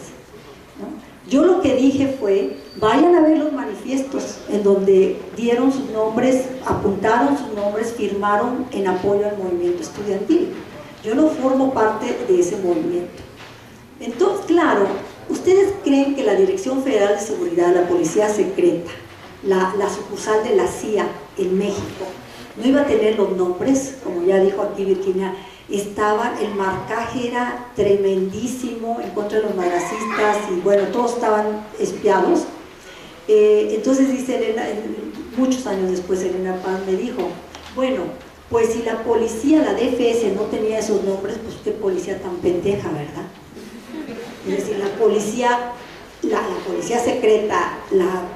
¿no? Yo lo que dije fue, vayan a ver los manifiestos en donde dieron sus nombres, apuntaron sus nombres, firmaron en apoyo al movimiento estudiantil. Yo no formo parte de ese movimiento. Entonces, claro, ¿ustedes creen que la Dirección Federal de Seguridad, la Policía Secreta, la sucursal de la CIA en México, no iba a tener los nombres? Como ya dijo aquí Virginia, el marcaje era tremendísimo en contra de los madracistas y bueno, todos estaban espiados. Entonces dice Elena, muchos años después Elena Paz me dijo, bueno, pues si la policía, la DFS no tenía esos nombres, pues qué policía tan pendeja, ¿verdad? Es decir, la policía secreta, la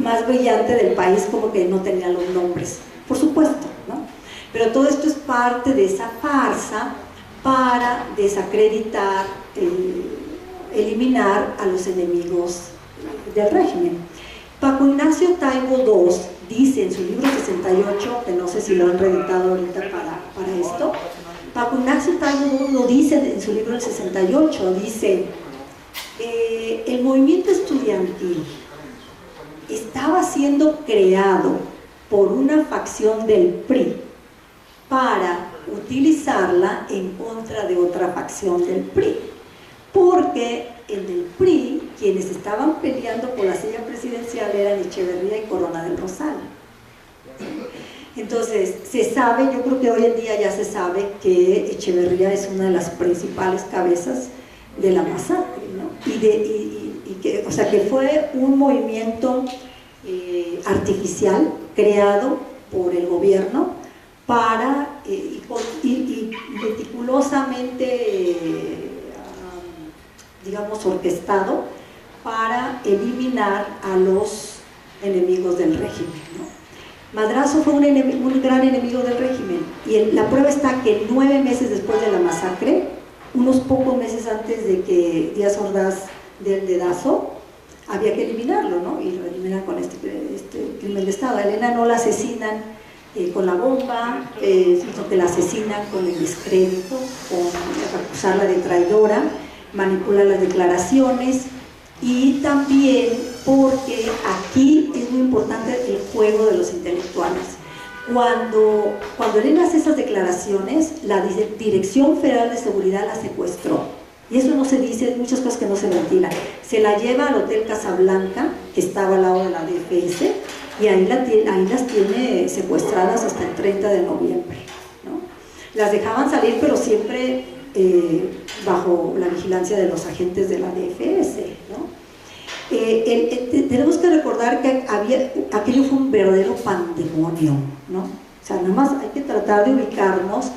más brillante del país, como que no tenía los nombres, por supuesto, ¿no? Pero todo esto es parte de esa farsa para desacreditar, eliminar a los enemigos del régimen. Paco Ignacio Taibo II dice en su libro 68, que no sé si lo han reeditado ahorita para esto, Paco Ignacio Taibo II lo dice en su libro del 68, dice, el movimiento estudiantil estaba siendo creado por una facción del PRI para utilizarla en contra de otra facción del PRI, porque en el PRI quienes estaban peleando por la silla presidencial eran Echeverría y Corona del Rosal. Entonces se sabe, yo creo que hoy en día ya se sabe que Echeverría es una de las principales cabezas de la masacre, ¿no? O sea, que fue un movimiento artificial creado por el gobierno para y meticulosamente digamos orquestado para eliminar a los enemigos del régimen, ¿no? Madrazo fue un gran enemigo del régimen, y la prueba está que 9 meses después de la masacre, unos pocos meses antes de que Díaz Ordaz dé el dedazo, había que eliminarlo, ¿no? Y lo eliminan con este crimen de Estado. A Elena no la asesinan con la bomba, sino que la asesinan con el descrédito, con acusarla de traidora, manipular las declaraciones, y también porque aquí es muy importante el juego de los intelectuales. Cuando Elena hace esas declaraciones, la Dirección Federal de Seguridad la secuestró, y eso no se dice, muchas cosas que no se ventilan. Se la lleva al Hotel Casablanca, que estaba al lado de la DFS, y ahí las tiene secuestradas hasta el 30 de noviembre, ¿no? Las dejaban salir, pero siempre bajo la vigilancia de los agentes de la DFS, ¿no? Tenemos que recordar que aquello fue un verdadero pandemonio, ¿no? O sea, nada más hay que tratar de ubicarnos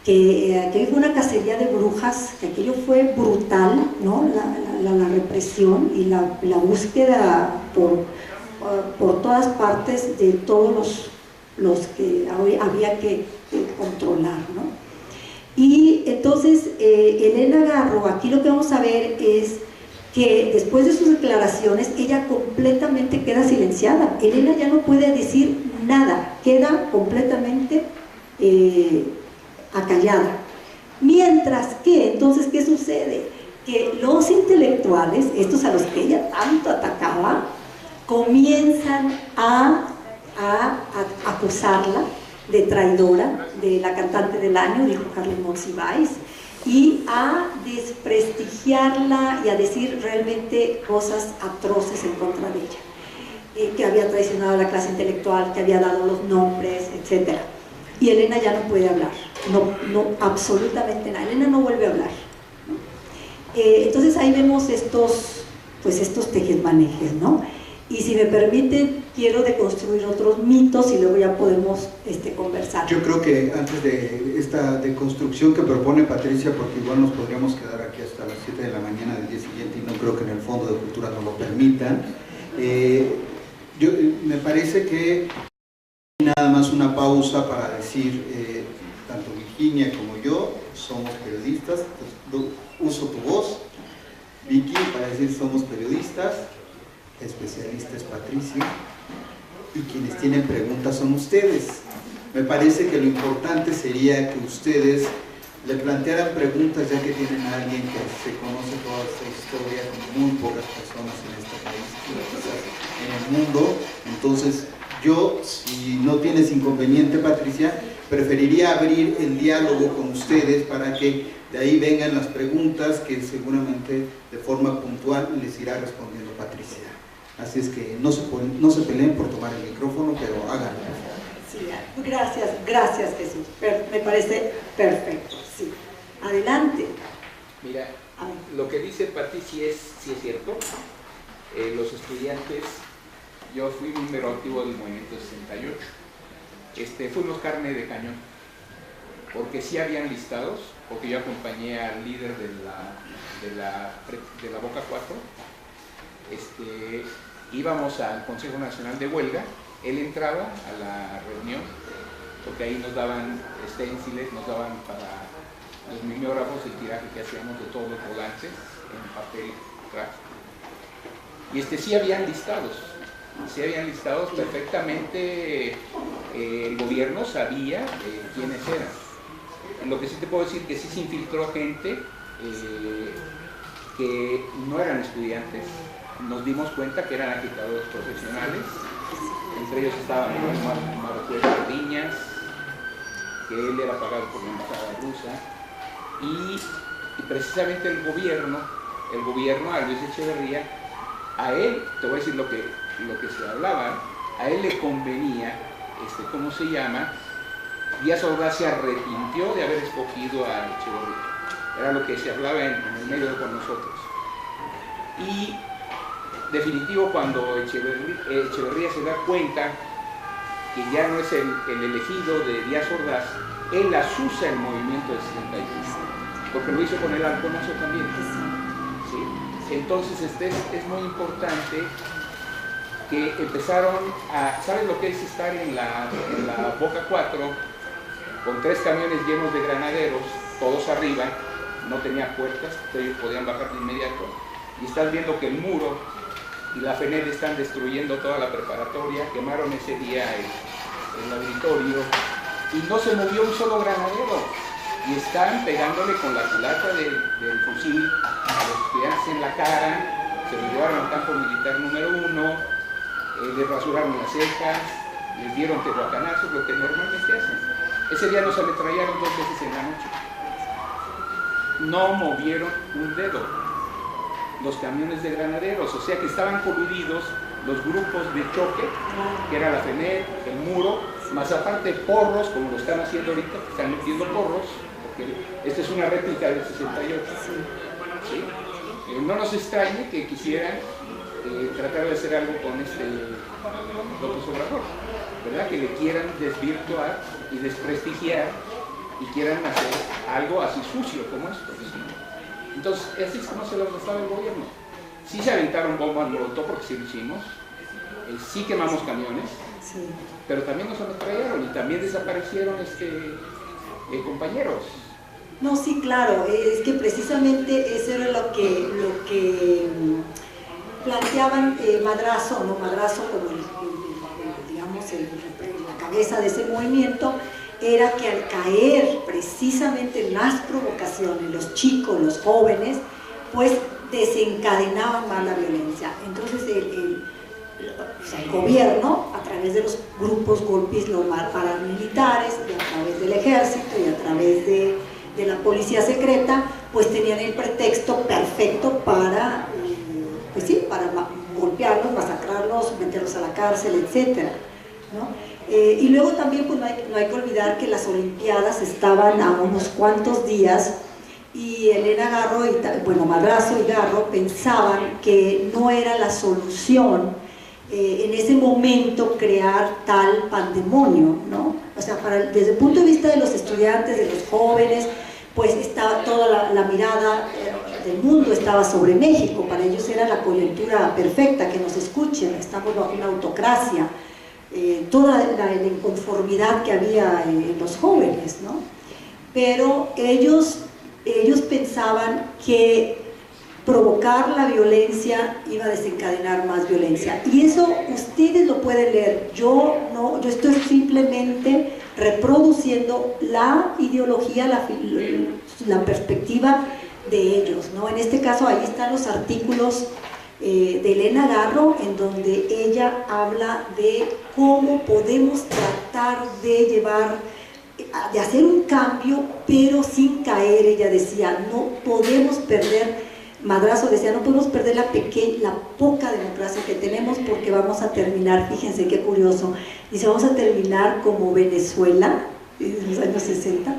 que aquello fue una cacería de brujas, que aquello fue brutal, ¿no? La represión y la búsqueda por todas partes de todos los que había que controlar, ¿no? Y entonces Elena Garro, aquí lo que vamos a ver es que después de sus declaraciones ella completamente queda silenciada. Elena ya no puede decir nada, queda completamente acallada. Mientras que, entonces, ¿qué sucede? Que los intelectuales, estos a los que ella tanto atacaba, comienzan a acusarla de traidora, de la cantante del año, dijo Carmen Monsiváis, y a desprestigiarla y a decir realmente cosas atroces en contra de ella, que había traicionado a la clase intelectual, que había dado los nombres, etc. Y Elena ya no puede hablar, no, absolutamente nada. Elena no vuelve a hablar, ¿no? Entonces ahí vemos estos tejesmanejes, ¿no? Y si me permiten, quiero deconstruir otros mitos y luego ya podemos conversar. Yo creo que antes de esta deconstrucción que propone Patricia, porque igual nos podríamos quedar aquí hasta las 7 de la mañana del día siguiente y no creo que en el Fondo de Cultura nos lo permitan, me parece que nada más una pausa para decir, tanto Virginia como yo somos periodistas, pues, uso tu voz, Vicky, para decir somos periodistas, especialista es Patricia, y quienes tienen preguntas son ustedes. Me parece que lo importante sería que ustedes le plantearan preguntas, ya que tienen a alguien que se conoce toda esta historia, como muy pocas personas en este país, quizás en el mundo. Entonces yo, si no tienes inconveniente, Patricia, preferiría abrir el diálogo con ustedes para que de ahí vengan las preguntas que seguramente de forma puntual les irá respondiendo Patricia. Así es que no se peleen por tomar el micrófono, pero háganlo. Sí, gracias Jesús, me parece perfecto, sí. Adelante. Mira, lo que dice Patricia sí es cierto. Los estudiantes, yo fui miembro activo del movimiento 68, fuimos carne de cañón, porque sí habían listados, porque yo acompañé al líder de la Boca 4, íbamos al Consejo Nacional de Huelga, él entraba a la reunión, porque ahí nos daban stenciles, nos daban para los mimeógrafos el tiraje que hacíamos de todos los volantes en papel gráfico. Y sí habían listados perfectamente, el gobierno sabía quiénes eran. Lo que sí te puedo decir que sí se infiltró gente que no eran estudiantes. Nos dimos cuenta que eran agitadores profesionales, entre ellos estaba Marcos Sardiñas, que él era pagado por la embajada rusa, y precisamente el gobierno, a Luis Echeverría, a él, te voy a decir lo que se hablaba, a él le convenía, Díaz Ordaz se arrepintió de haber escogido a Echeverría, era lo que se hablaba en el medio con nosotros. Y definitivo, cuando Echeverría se da cuenta que ya no es el elegido de Díaz Ordaz, él asusa el movimiento del 71, porque lo hizo con el Alconazo también, ¿sí? Entonces es muy importante que empezaron a... ¿Sabes lo que es estar en la Boca 4 con 3 camiones llenos de granaderos, todos arriba, no tenía puertas, ellos podían bajar de inmediato, y estás viendo que el muro y la FENED están destruyendo toda la preparatoria, quemaron ese día el auditorio y no se movió un solo granadero, y están pegándole con la culata del fusil a los estudiantes en la cara, se los llevaron al campo militar número 1, les rasuraron las cejas, les dieron tehuacanazos, lo que normalmente hacen. Ese día nos ametrallaron 2 veces en la noche. No movieron un dedo los camiones de granaderos, o sea que estaban coludidos los grupos de choque, que era la FENED, el muro, más aparte porros, como lo están haciendo ahorita, que están metiendo porros, porque esta es una réplica del 68. ¿Sí? No nos extrañe que quisieran tratar de hacer algo con López Obrador, ¿verdad? Que le quieran desvirtuar y desprestigiar y quieran hacer algo así sucio como esto. ¿Sí? Entonces, así es como se los gastaba el gobierno. Sí se aventaron bombas molotov porque sí lo hicimos, sí quemamos camiones, sí, pero también nos ametrallaron y también desaparecieron compañeros. No, sí, claro, es que precisamente eso era lo que planteaban Madrazo, ¿no? Madrazo como digamos, la cabeza de ese movimiento, era que al caer precisamente en las provocaciones, los chicos, los jóvenes, pues desencadenaban más la violencia. Entonces el gobierno, a través de los grupos golpistas paramilitares, y a través del ejército y a través de la policía secreta, pues tenían el pretexto perfecto para, pues sí, para golpearlos, masacrarlos, meterlos a la cárcel, etc., ¿no? Y luego también pues no hay que olvidar que las Olimpiadas estaban a unos cuantos días y Elena Garro, Madrazo y Garro pensaban que no era la solución en ese momento crear tal pandemonio, ¿no? O sea, desde el punto de vista de los estudiantes, de los jóvenes, pues estaba toda la mirada del mundo estaba sobre México. Para ellos era la coyuntura perfecta, que nos escuchen, estamos bajo una autocracia, toda la inconformidad que había en los jóvenes, ¿no? Pero ellos pensaban que provocar la violencia iba a desencadenar más violencia, y eso ustedes lo pueden leer. Yo estoy simplemente reproduciendo la ideología, la perspectiva de ellos, ¿no? En este caso ahí están los artículos de Elena Garro, en donde ella habla de cómo podemos tratar de hacer un cambio, pero sin caer. Ella decía, no podemos perder, Madrazo decía, no podemos perder la poca democracia que tenemos, porque vamos a terminar, fíjense qué curioso, dice, vamos a terminar como Venezuela en los años 60,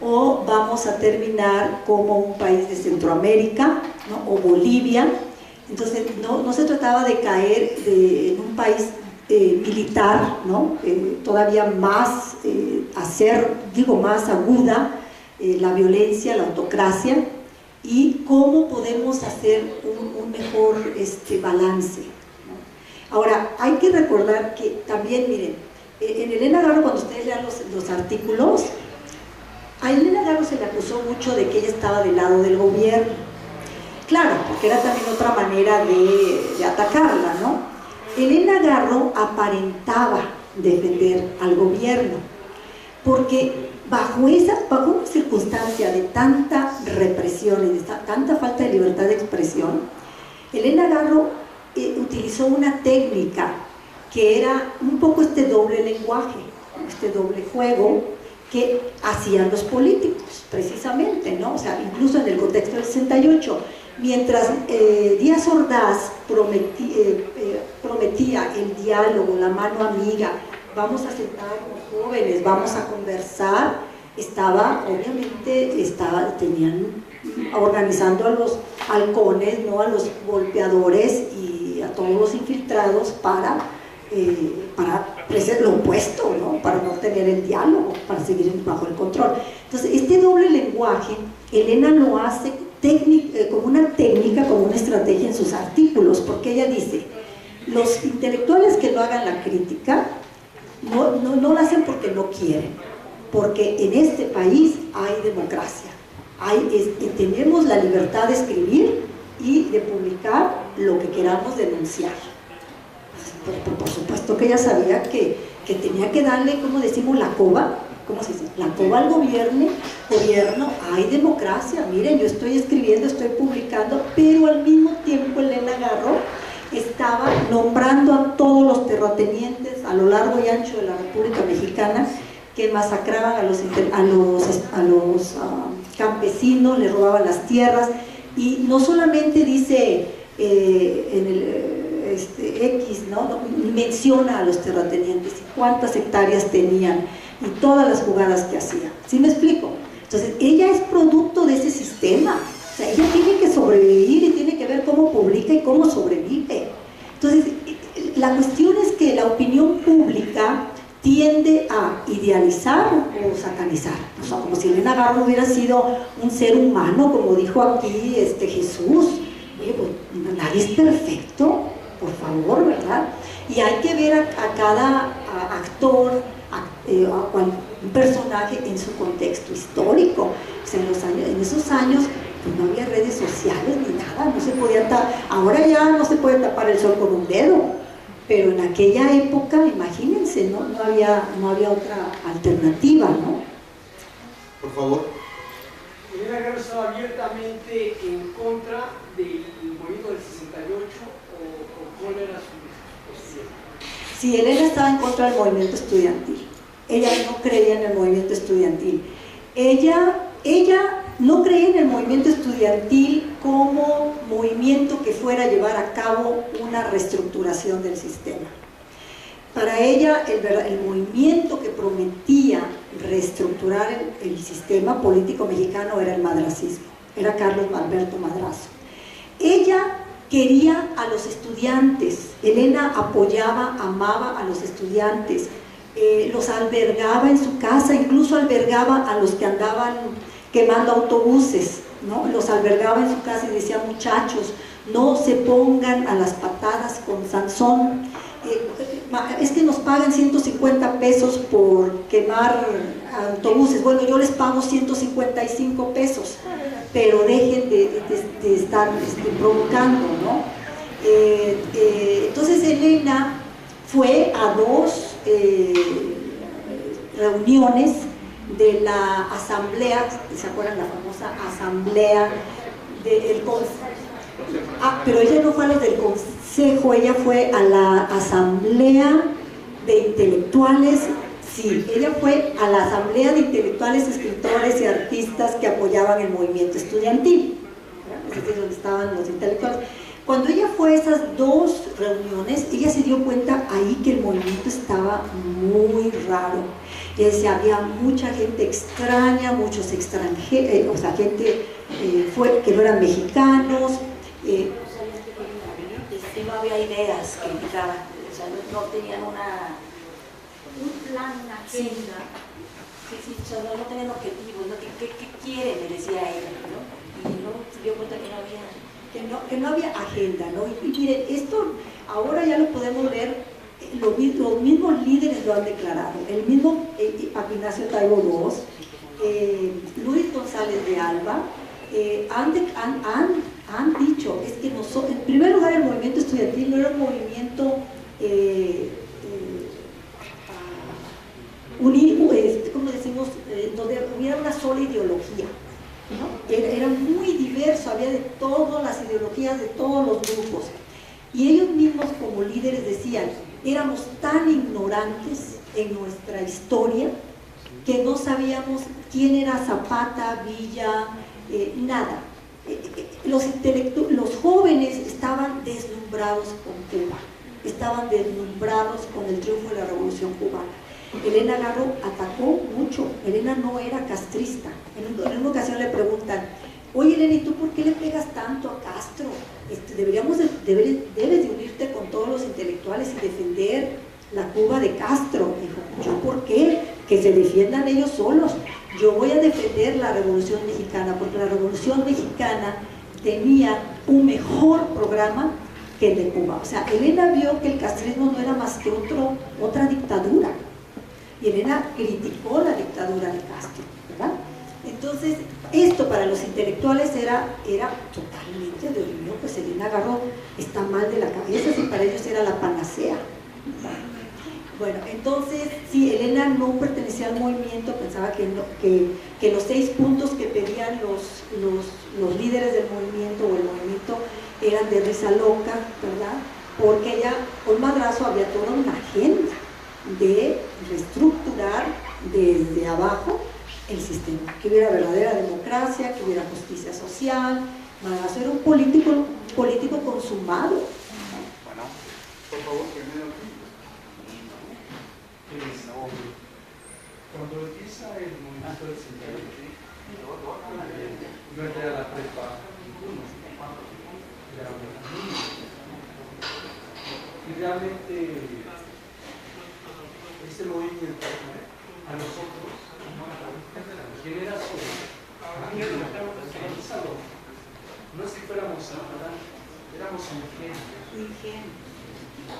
o vamos a terminar como un país de Centroamérica, ¿no? O Bolivia. Entonces no se trataba de caer en un país militar, ¿no? Todavía más, más aguda la violencia, la autocracia, y cómo podemos hacer un mejor balance, ¿no? Ahora, hay que recordar que también, miren, en Elena Garro, cuando ustedes lean los artículos, a Elena Garro se le acusó mucho de que ella estaba del lado del gobierno. Claro, porque era también otra manera de atacarla, ¿no? Elena Garro aparentaba defender al gobierno, porque bajo una circunstancia de tanta represión y de tanta falta de libertad de expresión, Elena Garro utilizó una técnica que era un poco este doble lenguaje, este doble juego que hacían los políticos, precisamente, ¿no? O sea, incluso en el contexto del 68, mientras Díaz Ordaz prometía el diálogo, la mano amiga, vamos a sentarnos jóvenes, vamos a conversar, tenían organizando a los halcones, ¿no? A los golpeadores y a todos los infiltrados para lo opuesto, ¿no? Para no tener el diálogo, para seguir bajo el control. Entonces, este doble lenguaje, Elena lo hace como una técnica, como una estrategia estrategia en sus artículos, porque ella dice, los intelectuales que no hagan la crítica no la hacen porque no quieren, porque en este país hay democracia, tenemos la libertad de escribir y de publicar lo que queramos denunciar. Por supuesto que ella sabía que tenía que darle, como decimos, la coba, ¿cómo se dice? La coba al gobierno, hay democracia, miren, yo estoy escribiendo, estoy publicando, pero al mismo tiempo Elena Garro estaba nombrando a todos los terratenientes a lo largo y ancho de la República Mexicana que masacraban a los campesinos, les robaban las tierras, y no solamente dice en el X, ¿no? Menciona a los terratenientes y cuántas hectáreas tenían y todas las jugadas que hacían. ¿Sí me explico? Entonces, ella es producto de ese sistema. O sea, ella tiene que sobrevivir y tiene que ver cómo publica y cómo sobrevive. Entonces, la cuestión es que la opinión pública tiende a idealizar o satanizar. O sea, como si Elena Garro hubiera sido un ser humano, como dijo aquí Jesús. Oye, pues nadie es perfecto, por favor, ¿verdad? Y hay que ver a cada actor, un personaje en su contexto histórico. O sea, en esos años pues no había redes sociales ni nada, no se podía ahora ya no se puede tapar el sol con un dedo, pero en aquella época, imagínense, no había otra alternativa, ¿no? Por favor. Elena Garro estaba abiertamente en contra del movimiento del 68 o cuál era su posición. Sí, Elena estaba en contra del movimiento estudiantil. Ella no creía en el movimiento estudiantil. Ella no creía en el movimiento estudiantil como movimiento que fuera a llevar a cabo una reestructuración del sistema. Para ella, el movimiento que prometía reestructurar el sistema político mexicano era el madracismo, era Carlos Alberto Madrazo. Ella quería a los estudiantes, Elena apoyaba, amaba a los estudiantes, los albergaba en su casa, incluso albergaba a los que andaban quemando autobuses, ¿no? Los albergaba en su casa y decía, muchachos, no se pongan a las patadas con Sansón, es que nos pagan 150 pesos por quemar autobuses, bueno, yo les pago 155 pesos, pero dejen de estar provocando, ¿no? Entonces Elena fue a dos reuniones de la asamblea, ¿se acuerdan la famosa asamblea del pero ella no fue a los del consejo, ella fue a la asamblea de intelectuales, sí, ella fue a la asamblea de intelectuales, escritores y artistas que apoyaban el movimiento estudiantil, es donde estaban los intelectuales. Cuando ella fue a esas dos reuniones, ella se dio cuenta ahí que el movimiento estaba muy raro. Es decir, había mucha gente extraña, muchos extranjeros, o sea, gente que no eran mexicanos. No había ideas que indicaban, o sea, no tenían un plan, una agenda. Sí, o sea, no tenían objetivos, ¿no? ¿Qué quieren? Le decía ella, ¿no? Y luego se dio cuenta que no había agenda, ¿no? Y miren, esto ahora ya lo podemos ver, los mismos líderes lo han declarado, el mismo Ignacio Taibo II, Luis González de Alba, han dicho, es que nosotros, en primer lugar, el movimiento estudiantil no era un movimiento ¿cómo decimos?, donde hubiera una sola ideología, ¿no? Era muy diverso, había de todas las ideologías de todos los grupos, y ellos mismos como líderes decían, éramos tan ignorantes en nuestra historia que no sabíamos quién era Zapata, Villa, nada. Los jóvenes estaban deslumbrados con Cuba, estaban deslumbrados con el triunfo de la Revolución Cubana. Elena Garro atacó mucho, Elena no era castrista. En una ocasión le preguntan, oye Elena, ¿y tú por qué le pegas tanto a Castro? Debes de unirte con todos los intelectuales y defender la Cuba de Castro. Dijo, ¿yo por qué? Que se defiendan ellos solos. Yo voy a defender la Revolución Mexicana, porque la Revolución Mexicana tenían un mejor programa que el de Cuba. O sea, Elena vio que el castrismo no era más que otra dictadura. Y Elena criticó la dictadura de Castro, ¿verdad? Entonces, esto para los intelectuales era totalmente de olvido, pues Elena Garro está mal de la cabeza, y para ellos era la panacea. Bueno, entonces, sí, Elena no pertenecía al movimiento, pensaba que los 6 puntos que pedían los líderes del movimiento o el movimiento eran de risa loca, ¿verdad? Porque ella, con Madrazo, había toda una agenda de reestructurar desde abajo el sistema, que hubiera verdadera democracia, que hubiera justicia social. Madrazo era un político consumado. Bueno, por favor, primero. Cuando empieza el movimiento del 68, yo entré a la prepa era una niña. Y realmente este movimiento a nosotros, generación, no es que fuéramos ignorantes, éramos ingenuos.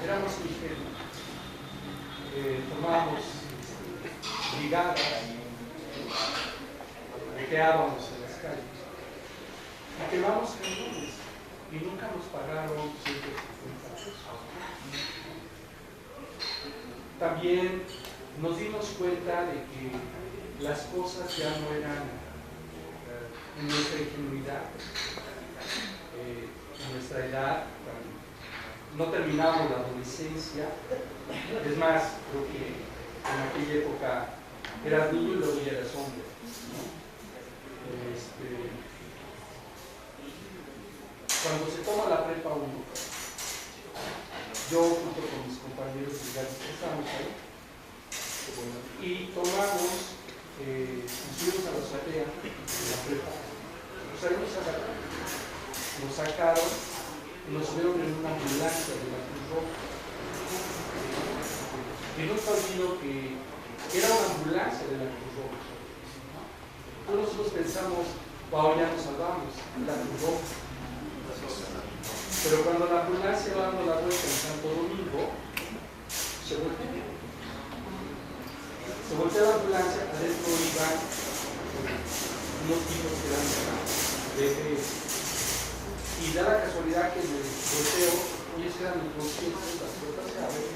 Éramos ingenuos. Tomábamos brigadas, bloqueábamos en las calles y quemamos cañones y nunca nos pagaron 150 pesos. También nos dimos cuenta de que las cosas ya no eran en nuestra ingenuidad, en nuestra edad. No terminamos la adolescencia, es más, creo que en aquella época eras niño y luego ya eras hombre, ¿no? Cuando se toma la prepa 1, yo junto con mis compañeros estábamos ahí y tomamos, nos fuimos a la azotea de la prepa, pues ahí nos agarraron, nos sacaron. Nos subieron en una ambulancia de la Cruz Roja. Y no está olvido que era una ambulancia de la Cruz Roja. Entonces nosotros pensamos, wow, ya nos salvamos, la Cruz Roja. Pero cuando la ambulancia va dando la vuelta en Santo Domingo, se voltea. Se voltea la ambulancia, adentro iban unos tipos que eran de y da la casualidad que en el volteo ellos eran inconscientes, las puertas se abren,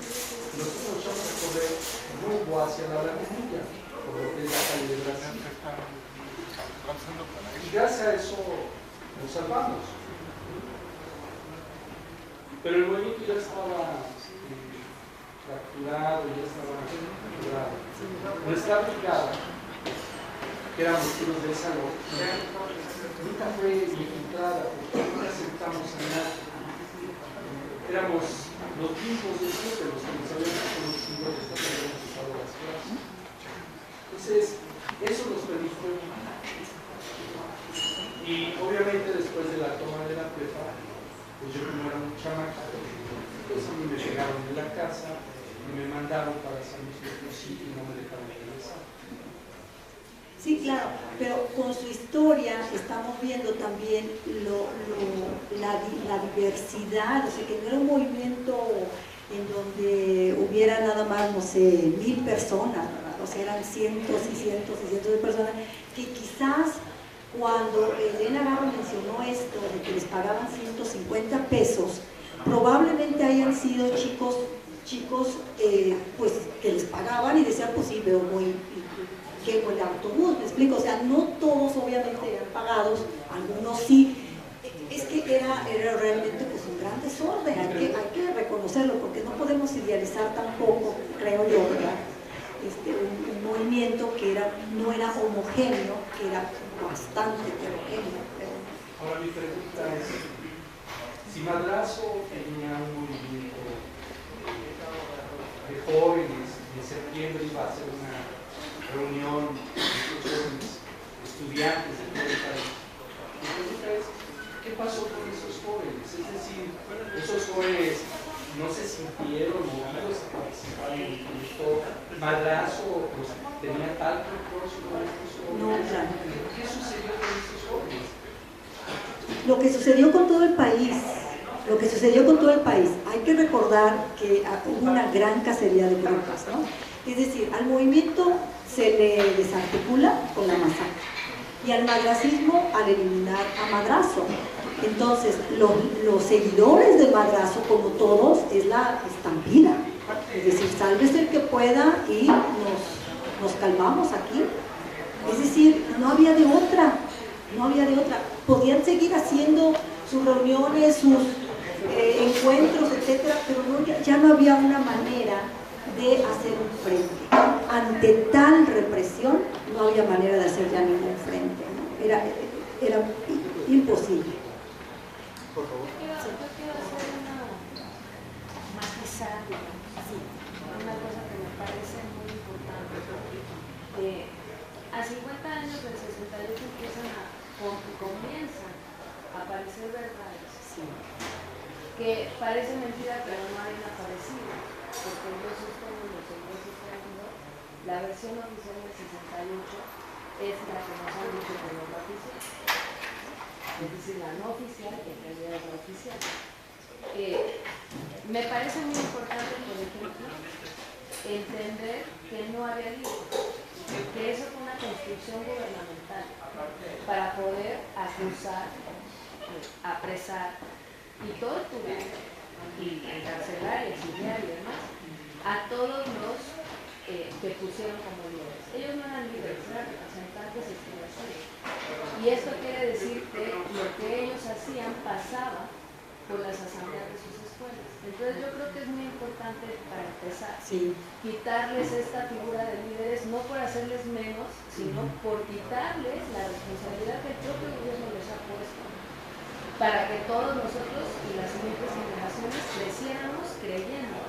nosotros nos echamos a correr rumbo hacia la Laguna, por lo que es la calle de Brasil. Y gracias a eso nos salvamos. Pero el movimiento ya estaba fracturado, ya estaba fracturado. Nuestra brigada, que éramos tiros de salón, nunca fue infiltrada, porque nunca aceptamos a nadie. Éramos los mismos de siempre, los que nos habíamos conocido desde que habíamos empezado las clases. Entonces, eso nos permitió. Y obviamente después de la toma de la prepa, pues yo como era un chamaco, pues a mí me llegaron de la casa y me mandaron para San Luis Potosí y no me dejaron regresar. Sí, claro, pero con su historia estamos viendo también la diversidad, o sea, que no era un movimiento en donde hubiera nada más, no sé, 1000 personas, ¿verdad? O sea, eran cientos y cientos y cientos de personas, que quizás cuando Elena Garro mencionó esto de que les pagaban 150 pesos, probablemente hayan sido chicos pues que les pagaban y decían, pues sí, veo muy quemo el autobús, me explico, o sea, no todos obviamente eran pagados, algunos sí. Es que era realmente pues un gran desorden, hay que reconocerlo, porque no podemos idealizar tampoco, creo yo, ¿verdad? Un movimiento que no era homogéneo, que era bastante heterogéneo. Ahora mi pregunta es, si Madrazo tenía un movimiento de jóvenes, y en septiembre iba a hacer una reunión de jóvenes estudiantes de todo el país, mi pregunta es, ¿qué pasó con esos jóvenes? Es decir, esos jóvenes no se sintieron movidos a participar en el proyecto. Madrazo pues, tenía tal propósito con estos jóvenes. No, claro. ¿Qué sucedió con estos jóvenes? lo que sucedió con todo el país, hay que recordar que hubo una gran cacería de brujas, ¿no? Es decir, al movimiento se le desarticula con la masacre y al madracismo al eliminar a Madrazo. Entonces, los seguidores de Madrazo, como todos, es la estampida. Es decir, sálvese el que pueda y nos calmamos aquí. Es decir, no había de otra. Podían seguir haciendo sus reuniones, sus encuentros, etcétera, pero ya no había una manera de hacer un frente. Ante tal represión, no había manera de hacer ya ningún frente, ¿no? Era imposible. Por favor. Yo quiero hacer matizar, una cosa que me parece muy importante. A 50 años del 68 comienzan a aparecer verdades que parece mentira, pero no habían aparecido, porque yo sostengo, la versión oficial del 68 es la que nos han dicho que no es la oficial, es decir, la no oficial, que en realidad es la oficial. Me parece muy importante, por ejemplo, entender que no había libros, que eso fue una construcción gubernamental para poder acusar, apresar y torturar y encarcelar y exiliar y demás a todos los que pusieron como líderes. Ellos no eran líderes, eran representantes estudiantiles. Y esto quiere decir que lo que ellos hacían pasaba por las asambleas de sus escuelas. Entonces yo creo que es muy importante, para empezar, quitarles esta figura de líderes, no por hacerles menos, sino por quitarles la responsabilidad que el propio gobierno les ha puesto, para que todos nosotros y las siguientes generaciones creciéramos creyendo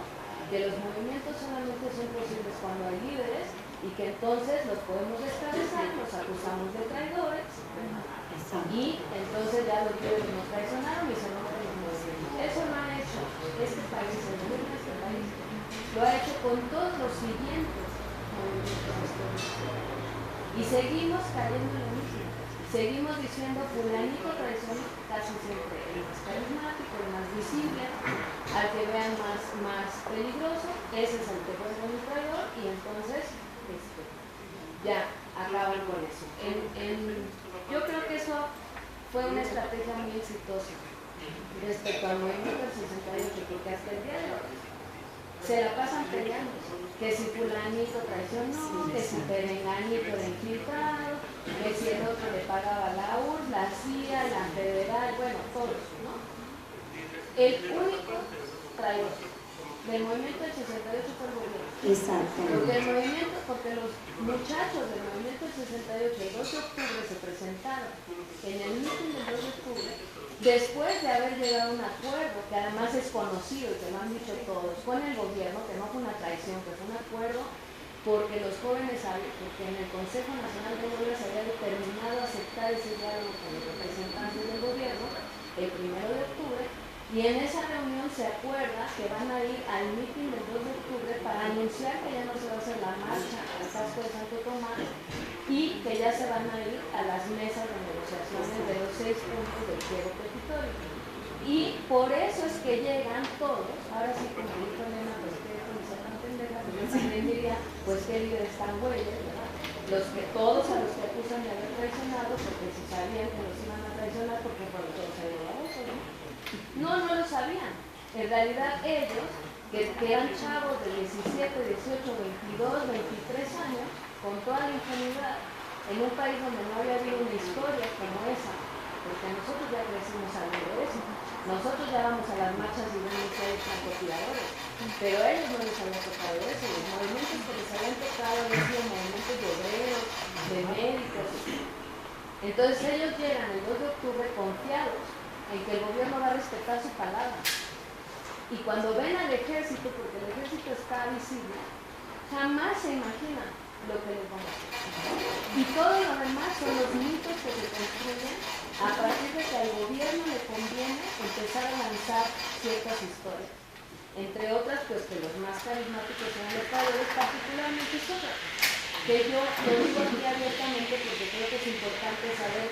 que los movimientos solamente son posibles cuando hay líderes y que entonces los podemos descabezar, los acusamos de traidores y entonces ya los líderes nos traicionaron y se nos movimientos. Eso no ha hecho este país, el gobierno de este país, lo ha hecho con todos los siguientes movimientos históricos. Y seguimos cayendo en lo mismo. Seguimos diciendo fulanito traicionó, casi siempre el más carismático, el más visible, al que vean más peligroso, ese es el que fue el traidor y entonces ya acaban con eso. Yo creo que eso fue una estrategia muy exitosa respecto al movimiento del 68, porque hasta el día de hoy se la pasan peleando, que si fulanito traicionó, que si perenganito era infiltrado, que si el otro le pagaba la URSS, la CIA, la Federal, bueno, todos, ¿no? El único traidor del movimiento del 68 fue el gobierno. Exactamente. Porque los muchachos del movimiento del 68, el 2 de octubre, se presentaron en el mitin del 2 de octubre, después de haber llegado a un acuerdo, que además es conocido y que lo han dicho todos, con el gobierno, que no fue una traición, que fue un acuerdo, porque los jóvenes, porque en el Consejo Nacional de Huelga se había determinado aceptar ese diálogo con los representantes del gobierno el 1 de octubre, y en esa reunión se acuerda que van a ir al mitin del 2 de octubre para anunciar que ya no se va a hacer la marcha al casco de Santo Tomás y que ya se van a ir a las mesas de negociaciones de los 6 puntos del pliego petitorio. Y por eso es que llegan todos, ahora sí como dijo Elena, pues que se van a entender, pero yo también diría, pues qué líderes tan güeyes, ¿verdad? Todos a los que acusan de haber traicionado, porque si sabían que los iban a traicionar, porque por todos se llevaba eso, ¿no? No lo sabían. En realidad ellos, que eran chavos de 17, 18, 22, 23 años, con toda la ingenuidad, en un país donde no había habido una historia como esa, porque nosotros ya crecimos al de eso, nosotros ya vamos a las marchas y vemos que hay francotiradores, pero a ellos no les había tocado eso, los movimientos que les habían tocado habían sido movimientos de obreros, de médicos. Entonces ellos llegan el 2 de octubre confiados en que el gobierno va a respetar su palabra. Y cuando ven al ejército, porque el ejército está visible, jamás se imaginan lo que les van a hacer. Y todo lo demás son los mitos que se construyen a partir de que al gobierno le conviene empezar a lanzar ciertas historias. Entre otras, pues que los más carismáticos son los padres, particularmente Sócrates. que yo lo digo aquí abiertamente porque creo que es importante saber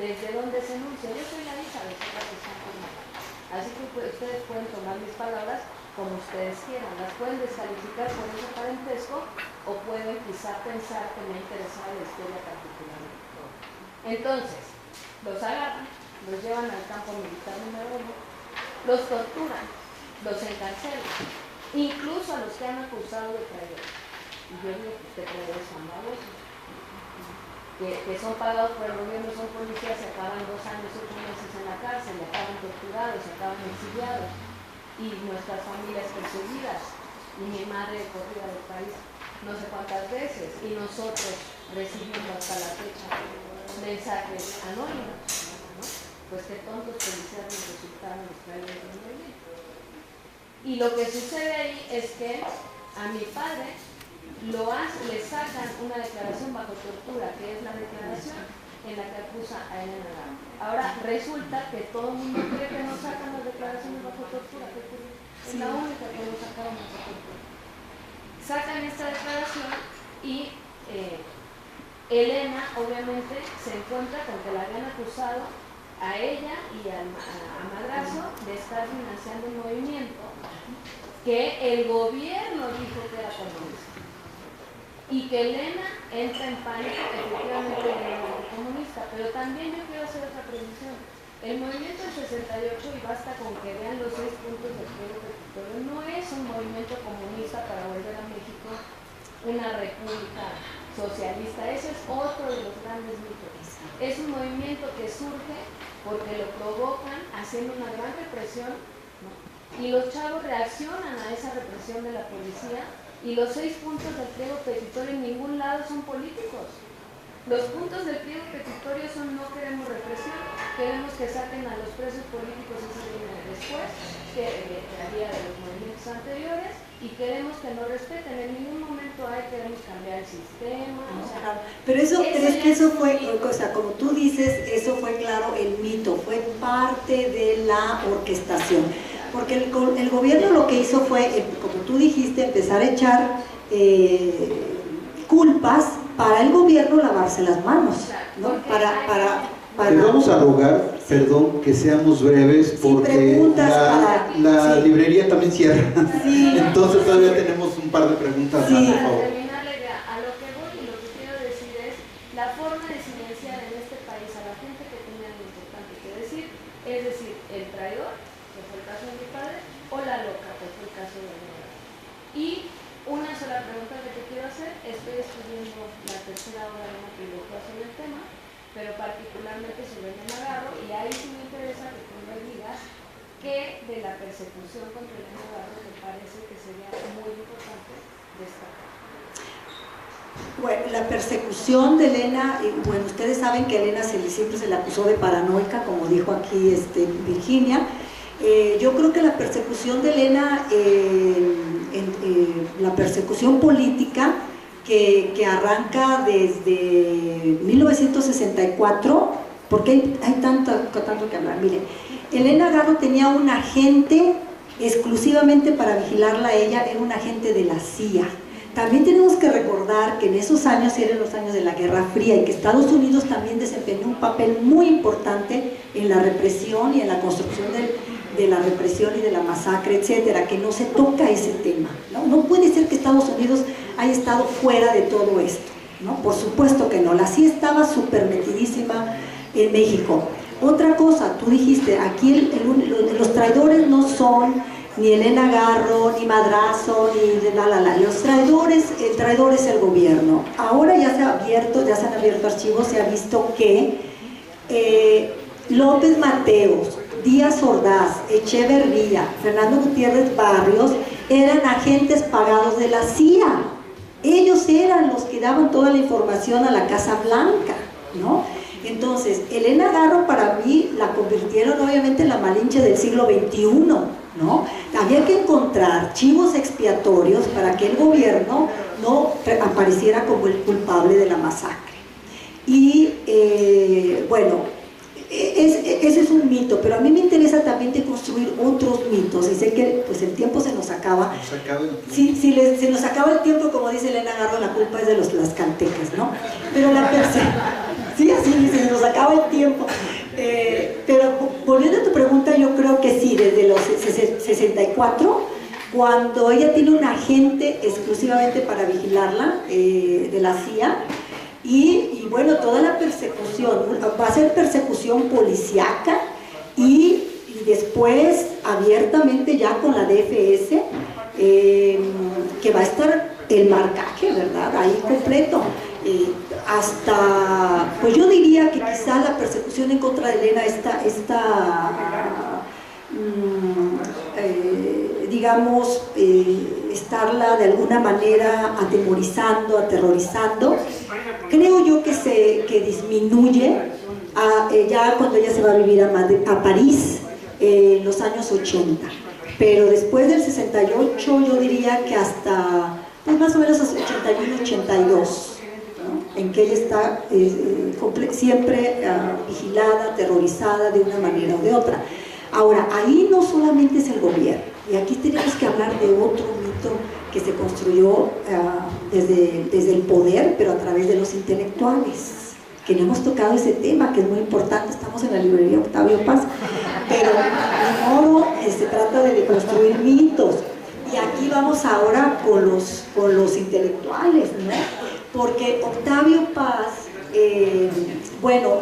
desde dónde se enuncia. Yo soy la hija de Sócrates y San Germán, así que ustedes pueden tomar mis palabras como ustedes quieran, las pueden descalificar por ese parentesco o pueden quizá pensar que me interesaba la historia particularmente. Entonces, los agarran, los llevan al campo militar número 1, los torturan, los encarcelan, incluso a los que han acusado de traidores. Y yo digo que traidores son babosos, que son pagados por el gobierno, son policías, se acaban 2 años, 8 meses en la cárcel, se acaban torturados, se acaban exiliados, y nuestras familias perseguidas, y mi madre corrida del país no sé cuántas veces, y nosotros recibiendo hasta la fecha mensajes anónimos, ¿no? Pues que tontos policías nos resultaron los traidores del movimiento. Y lo que sucede ahí es que a mi padre le sacan una declaración bajo tortura, que es la declaración en la que acusa a Elena Garro. Ahora resulta que todo el mundo cree que nos sacan las declaraciones bajo tortura, que es la única que nos sacaron bajo tortura. Sacan esta declaración y Elena obviamente se encuentra con que la habían acusado a ella y a Madrazo de estar financiando un movimiento que el gobierno dijo que era comunista. Y que Elena entra en pánico, efectivamente era comunista, pero también yo quiero hacer otra precisión. El movimiento del 68, y basta con que vean los 6 puntos del pliego petitorio, no es un movimiento comunista para volver a México una república socialista. Ese es otro de los grandes mitos. Es un movimiento que surge porque lo provocan haciendo una gran represión, ¿no? Y los chavos reaccionan a esa represión de la policía. Y los 6 puntos del pliego petitorio en ningún lado son políticos. Los puntos del pliego petitorio son: no queremos represión, queremos que saquen a los presos políticos, eso viene después, que había de los movimientos anteriores, y queremos que nos respeten. En ningún momento queremos cambiar el sistema. O sea, pero es que eso fue, o sea, como tú dices, eso fue, claro, el mito, fue parte de la orquestación. Porque el gobierno lo que hizo fue, como tú dijiste, empezar a echar culpas para el gobierno lavarse las manos, ¿no? Te vamos a rogar, perdón, que seamos breves porque la librería también cierra. Sí. Entonces todavía tenemos un par de preguntas más, por favor. Para terminar la idea, a lo que voy y lo que quiero decir es la forma de silenciar en este país a la gente que tenía lo importante que decir, es decir, el traidor, que fue el caso de mi padre, o la loca, que fue el caso de mi madre. Y una sola pregunta que te quiero hacer: estoy estudiando la tercera obra de una trilogía sobre el tema, pero particularmente sobre Elena Garro, y ahí sí me interesa que tú me digas qué de la persecución contra Elena Garro te parece que sería muy importante destacar. Bueno, la persecución de Elena, bueno, ustedes saben que a Elena siempre se le acusó de paranoica, como dijo aquí Virginia. Yo creo que la persecución de Elena, la persecución política que arranca desde 1964, porque hay tanto que hablar. Miren, Elena Garro tenía un agente exclusivamente para vigilarla a ella, era un agente de la CIA. También tenemos que recordar que en esos años eran los años de la Guerra Fría y que Estados Unidos también desempeñó un papel muy importante en la represión y en la construcción de la represión y de la masacre, etcétera, que no se toca ese tema, ¿no? No puede ser que Estados Unidos haya estado fuera de todo esto, ¿no? Por supuesto que no, la CIA estaba súper metidísima en México. Otra cosa, tú dijiste, aquí los traidores no son ni Elena Garro, ni Madrazo, ni los traidores, el traidor es el gobierno. Ahora ya se han abierto archivos, se ha visto que López Mateos, Díaz Ordaz, Echeverría, Fernando Gutiérrez Barrios eran agentes pagados de la CIA. Ellos eran los que daban toda la información a la Casa Blanca, ¿no? Entonces, Elena Garro para mí la convirtieron obviamente en la Malinche del siglo XXI, ¿no? Había que encontrar chivos expiatorios para que el gobierno no apareciera como el culpable de la masacre. Y bueno, ese es un mito, pero a mí me interesa también de construir otros mitos, y sé que pues el tiempo se nos acaba. Nos acaba el tiempo. Si se nos acaba el tiempo, como dice Elena Garro, la culpa es de los tlaxcaltecas, ¿no? Pero sí, así dice, se nos acaba el tiempo. Pero volviendo a tu pregunta, yo creo que sí, desde los 64, cuando ella tiene un agente exclusivamente para vigilarla, de la CIA, y bueno, toda la persecución, va a ser persecución policíaca y después abiertamente ya con la DFS, que va a estar el marcaje, ¿verdad? Ahí completo. Hasta, pues yo diría que quizá la persecución en contra de Elena digamos, estarla de alguna manera atemorizando, aterrorizando, creo yo que disminuye ya cuando ella se va a vivir a París en los años 80, pero después del 68 yo diría que hasta pues más o menos 81, 82, ¿no? En que ella está siempre vigilada, aterrorizada de una manera o de otra. Ahora, ahí no solamente es el gobierno, y aquí tenemos que hablar de otro mito que se construyó desde el poder, pero a través de los intelectuales, que no hemos tocado ese tema, que es muy importante. Estamos en la librería Octavio Paz, pero de modo se trata de deconstruir mitos, y aquí vamos ahora con los intelectuales, ¿no? Porque Octavio Paz, bueno,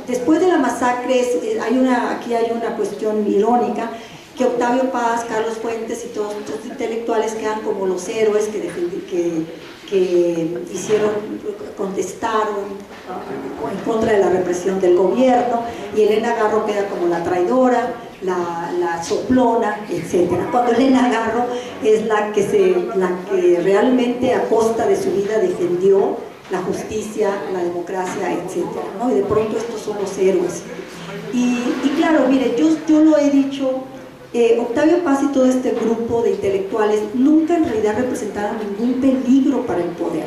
después de la masacre, aquí hay una cuestión irónica, que Octavio Paz, Carlos Fuentes y todos los intelectuales quedan como los héroes que contestaron en contra de la represión del gobierno, y Elena Garro queda como la traidora, la soplona, etc. Cuando Elena Garro es la que realmente a costa de su vida defendió la justicia, la democracia, etc., ¿no? Y de pronto estos son los héroes. Y claro, mire, yo lo he dicho, Octavio Paz y todo este grupo de intelectuales nunca en realidad representaron ningún peligro para el poder.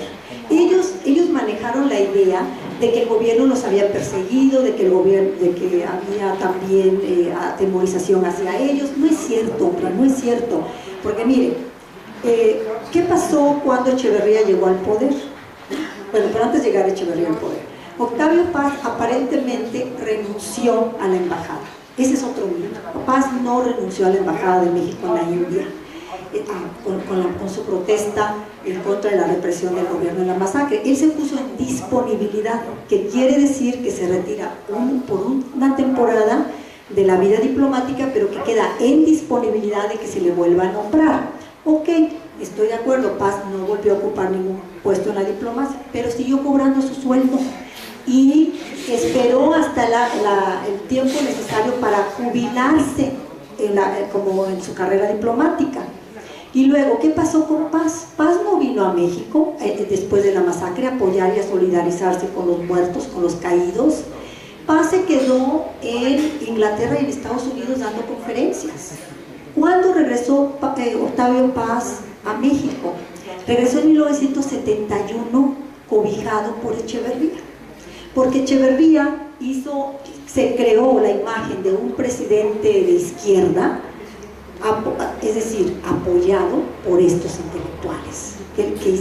Ellos manejaron la idea de que el gobierno los había perseguido, de que había también atemorización hacia ellos. No es cierto, hombre, no es cierto. Porque mire, ¿qué pasó cuando Echeverría llegó al poder? Bueno, pero antes de llegar Echeverría al poder, Octavio Paz aparentemente renunció a la embajada. Ese es otro mito. Paz no renunció a la embajada de México en la India con su protesta en contra de la represión del gobierno en la masacre. Él se puso en disponibilidad, que quiere decir que se retira por una temporada de la vida diplomática, pero que queda en disponibilidad de que se le vuelva a nombrar. Ok, estoy de acuerdo, Paz no volvió a ocupar ningún puesto en la diplomacia, pero siguió cobrando su sueldo y esperó hasta el tiempo necesario para jubilarse como en su carrera diplomática. Y luego, ¿qué pasó con Paz? Paz no vino a México después de la masacre a apoyar y a solidarizarse con los muertos, con los caídos. Paz se quedó en Inglaterra y en Estados Unidos dando conferencias. ¿Cuándo regresó Octavio Paz a México? Regresó en 1971 cobijado por Echeverría, porque Echeverría se creó la imagen de un presidente de izquierda, es decir, apoyado por estos intelectuales,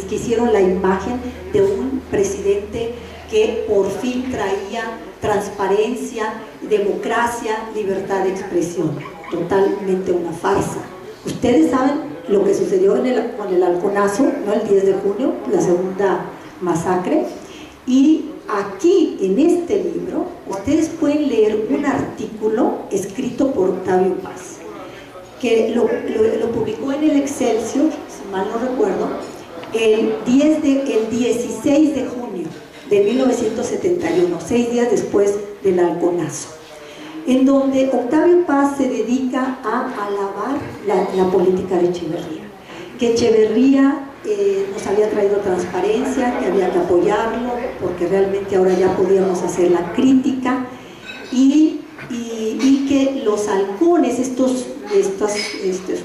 que hicieron la imagen de un presidente que por fin traía transparencia, democracia, libertad de expresión. Totalmente una farsa. Ustedes saben lo que sucedió con el halconazo, ¿no? El 10 de junio, la segunda masacre, y aquí en este libro ustedes pueden leer un artículo escrito por Octavio Paz, que lo publicó en el Excelsior, si mal no recuerdo, el 16 de junio de 1971, 6 días después del halconazo, en donde Octavio Paz se dedica a alabar la política de Echeverría, que Echeverría nos había traído transparencia, que había que apoyarlo, porque realmente ahora ya podíamos hacer la crítica, y que los halcones, estos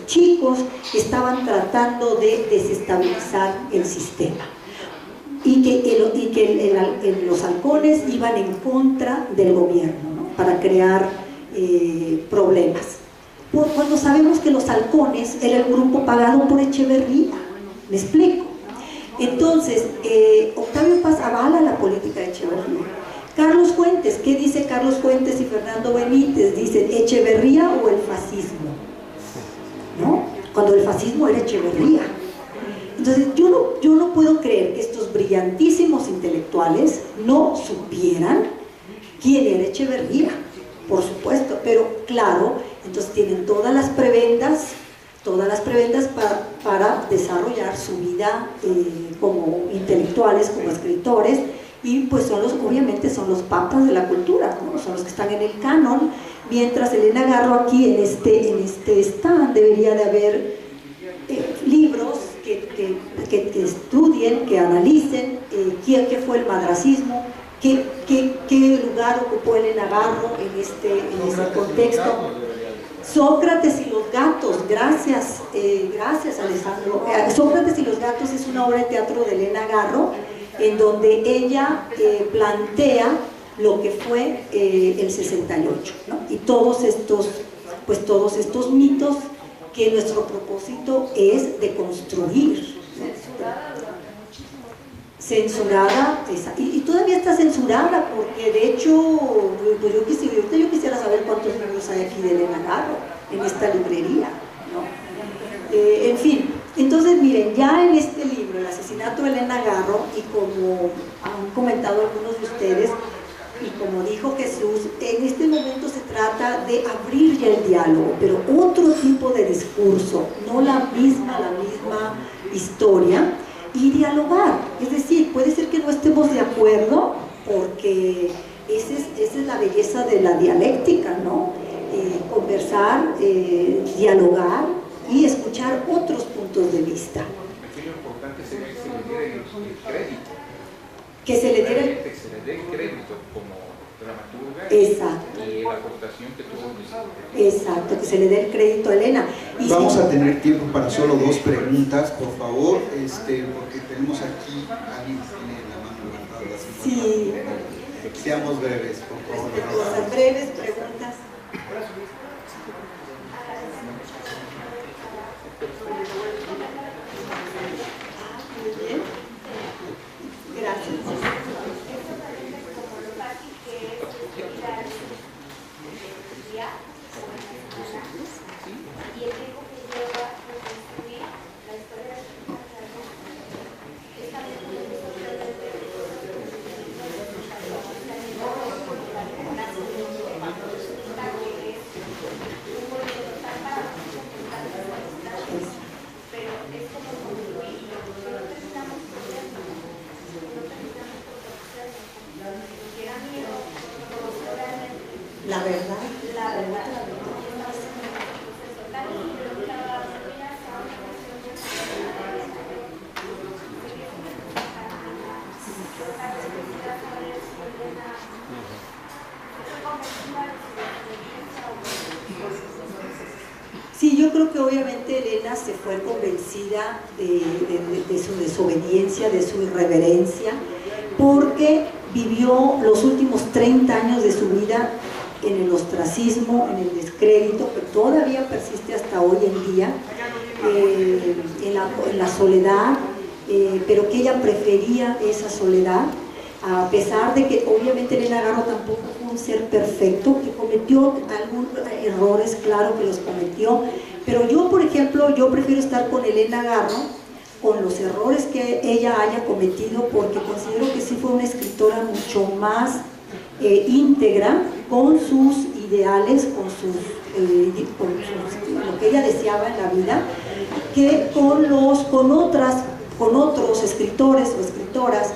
chicos, estaban tratando de desestabilizar el sistema, y que los halcones iban en contra del gobierno, ¿no? para crear problemas. Cuando sabemos que los halcones era el grupo pagado por Echeverría, ¿me explico? Entonces, Octavio Paz avala la política de Echeverría. Carlos Fuentes, ¿qué dice Carlos Fuentes y Fernando Benítez? Dicen Echeverría o el fascismo, ¿no? Cuando el fascismo era Echeverría. Entonces, yo no puedo creer que estos brillantísimos intelectuales no supieran quién era Echeverría, por supuesto, pero claro, entonces tienen todas las prebendas para desarrollar su vida como intelectuales, como escritores, y pues obviamente son los papas de la cultura, ¿no? Son los que están en el canon, mientras Elena Garro aquí en este stand debería de haber libros que estudien, que analicen qué fue el madracismo, qué lugar ocupó Elena Garro en este contexto. Sócrates y los gatos, gracias Alejandro. Sócrates y los gatos es una obra de teatro de Elena Garro en donde ella plantea lo que fue el 68, ¿no? Y todos estos mitos que nuestro propósito es de construir. Censurada, y todavía está censurada, porque de hecho yo quisiera saber cuántos libros hay aquí de Elena Garro en esta librería, ¿no? En fin, entonces miren, ya en este libro, El asesinato de Elena Garro, y como han comentado algunos de ustedes, y como dijo Jesús, en este momento se trata de abrir ya el diálogo, pero otro tipo de discurso, no la misma historia, y dialogar. Es decir, puede ser que no estemos de acuerdo, porque esa es la belleza de la dialéctica, ¿no? Conversar, dialogar y escuchar otros puntos de vista. Aquí lo importante sería que se le diera el crédito. Que se le diera el crédito como dramaturga. Exacto. Y la aportación que tuvo. Exacto, que se le dé el crédito a Elena. Y vamos a tener tiempo para solo 2 preguntas, por favor, porque tenemos aquí a alguien que tiene la mano levantada. Sí. Seamos breves, por favor. Respetuosas, breves preguntas. Muy bien. Gracias. Y el tiempo que lleva reconstruir la historia de es también pero es como construir, no terminamos por porque era miedo, La verdad. Sí, yo creo que obviamente Elena se fue convencida de su desobediencia, de su irreverencia, porque vivió los últimos 30 años de su vida en el ostracismo, en el descrédito, que todavía persiste hasta hoy en día, en la soledad, pero que ella prefería esa soledad, a pesar de que obviamente Elena Garro tampoco fue un ser perfecto, que cometió algunos errores, claro que los cometió, pero yo, por ejemplo, yo prefiero estar con Elena Garro, con los errores que ella haya cometido, porque considero que sí fue una escritora mucho más íntegra con sus ideales, con lo que ella deseaba en la vida, que con otros escritores o escritoras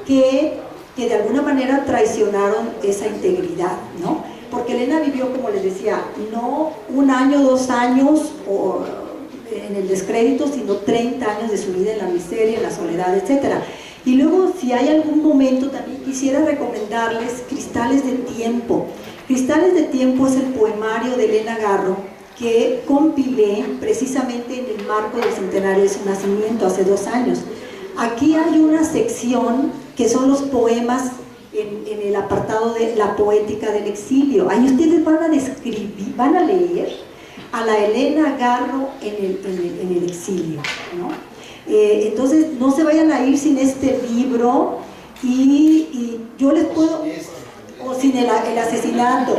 que de alguna manera traicionaron esa integridad, ¿no? Porque Elena vivió, como les decía, no 1 año, 2 años en el descrédito, sino 30 años de su vida en la miseria, en la soledad, etc. Y luego, si hay algún momento, también quisiera recomendarles Cristales de Tiempo. Cristales de Tiempo es el poemario de Elena Garro que compilé precisamente en el marco del centenario de su nacimiento, hace 2 años. Aquí hay una sección que son los poemas en el apartado de la poética del exilio. Ahí ustedes van a describir, van a leer a la Elena Garro en el exilio, ¿no? Entonces no se vayan a ir sin este libro y yo les puedo, o sin el asesinato.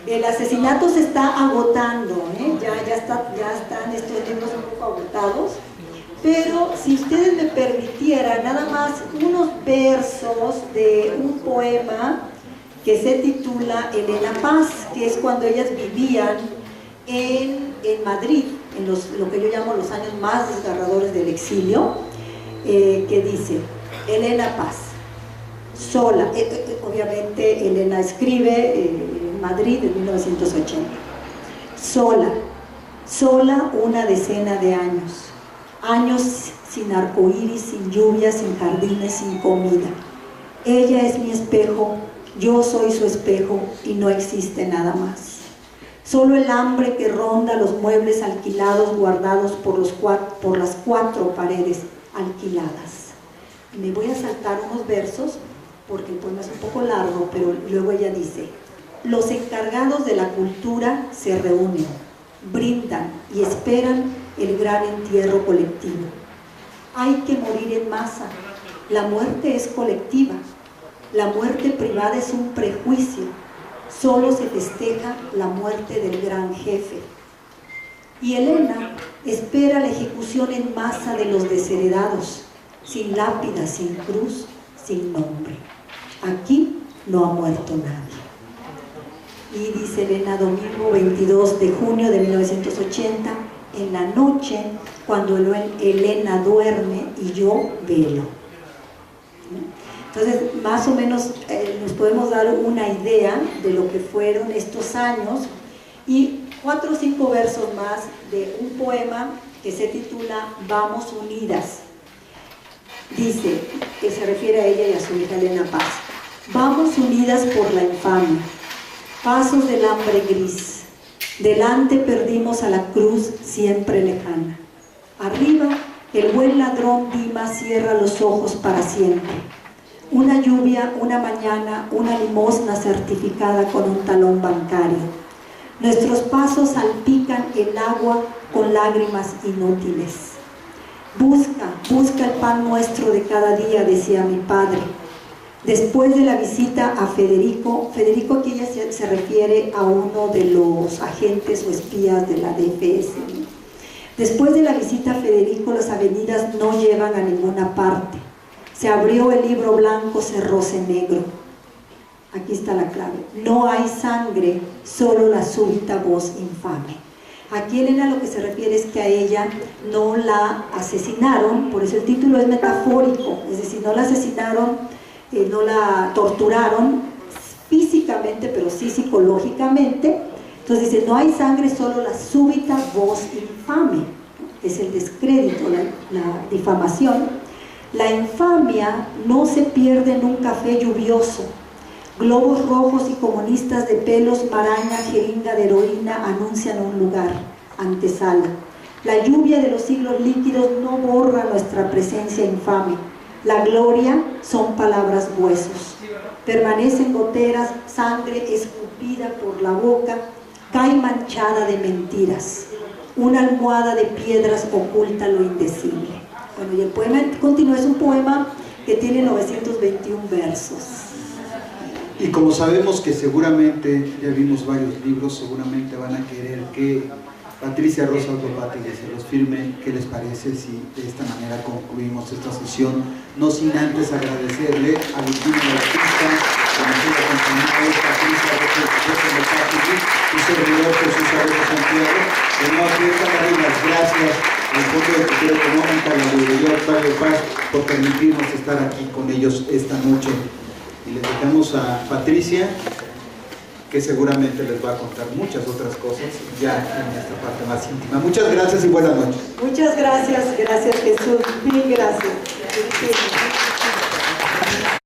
El asesinato se está agotando, ya están estos libros un poco agotados, pero si ustedes me permitieran nada más unos versos de un poema que se titula Elena Paz, que es cuando ellas vivían en Madrid, en lo que yo llamo los años más desgarradores del exilio, que dice: Elena Paz, sola, obviamente Elena escribe en Madrid en 1980, sola una decena de años sin arcoíris, sin lluvia, sin jardines, sin comida. Ella es mi espejo, yo soy su espejo y no existe nada más. Solo el hambre que ronda los muebles alquilados, guardados por las 4 paredes alquiladas. Me voy a saltar unos versos porque el poema es un poco largo, pero luego ella dice: los encargados de la cultura se reúnen, brindan y esperan el gran entierro colectivo. Hay que morir en masa, la muerte es colectiva, la muerte privada es un prejuicio, solo se festeja la muerte del gran jefe. Y Elena espera la ejecución en masa de los desheredados, sin lápida, sin cruz, sin nombre. Aquí no ha muerto nadie. Y dice Elena, domingo 22 de junio de 1980, en la noche, cuando Elena duerme y yo velo. Entonces, más o menos nos podemos dar una idea de lo que fueron estos años, y 4 o 5 versos más de un poema que se titula Vamos Unidas. Dice, que se refiere a ella y a su hija Elena Paz: vamos unidas por la infamia, pasos del hambre gris, delante perdimos a la cruz siempre lejana, arriba el buen ladrón Dimas cierra los ojos para siempre. Una lluvia, una mañana, una limosna certificada con un talón bancario. Nuestros pasos salpican el agua con lágrimas inútiles. Busca el pan nuestro de cada día, decía mi padre. Después de la visita a Federico aquí ella se refiere a uno de los agentes o espías de la DFS. Después de la visita a Federico, las avenidas no llevan a ninguna parte. Se abrió el libro blanco, cerróse negro. Aquí está la clave: no hay sangre, solo la súbita voz infame. Aquí Elena lo que se refiere es que a ella no la asesinaron, por eso el título es metafórico, es decir, no la asesinaron, no la torturaron físicamente, pero sí psicológicamente. Entonces dice, no hay sangre, solo la súbita voz infame. Es el descrédito, la difamación. La infamia no se pierde en un café lluvioso. Globos rojos y comunistas de pelos, maraña, jeringa de heroína anuncian un lugar, antesala. La lluvia de los siglos líquidos no borra nuestra presencia infame. La gloria son palabras huesos. Permanecen goteras, sangre escupida por la boca, cae manchada de mentiras. Una almohada de piedras oculta lo indecible. Bueno, y el poema continúa, es un poema que tiene 921 versos. Y como sabemos que seguramente, ya vimos varios libros, seguramente van a querer que Patricia Rosa Aldopátegui se los firme. ¿Qué les parece si de esta manera concluimos esta sesión? No sin antes agradecerle a Virginia Bautista, que nos haya acompañado, Patricia Rosa Aldopátegui, su servidor Jesús Arroyo Santiago. De nuevo, aquí están las gracias al Fondo de Cultura Económica, a la librería Octavio Paz, por permitirnos estar aquí con ellos esta noche. Y les dejamos a Patricia, que seguramente les va a contar muchas otras cosas ya en esta parte más íntima. Muchas gracias y buenas noches. Muchas gracias, gracias Jesús, mil gracias.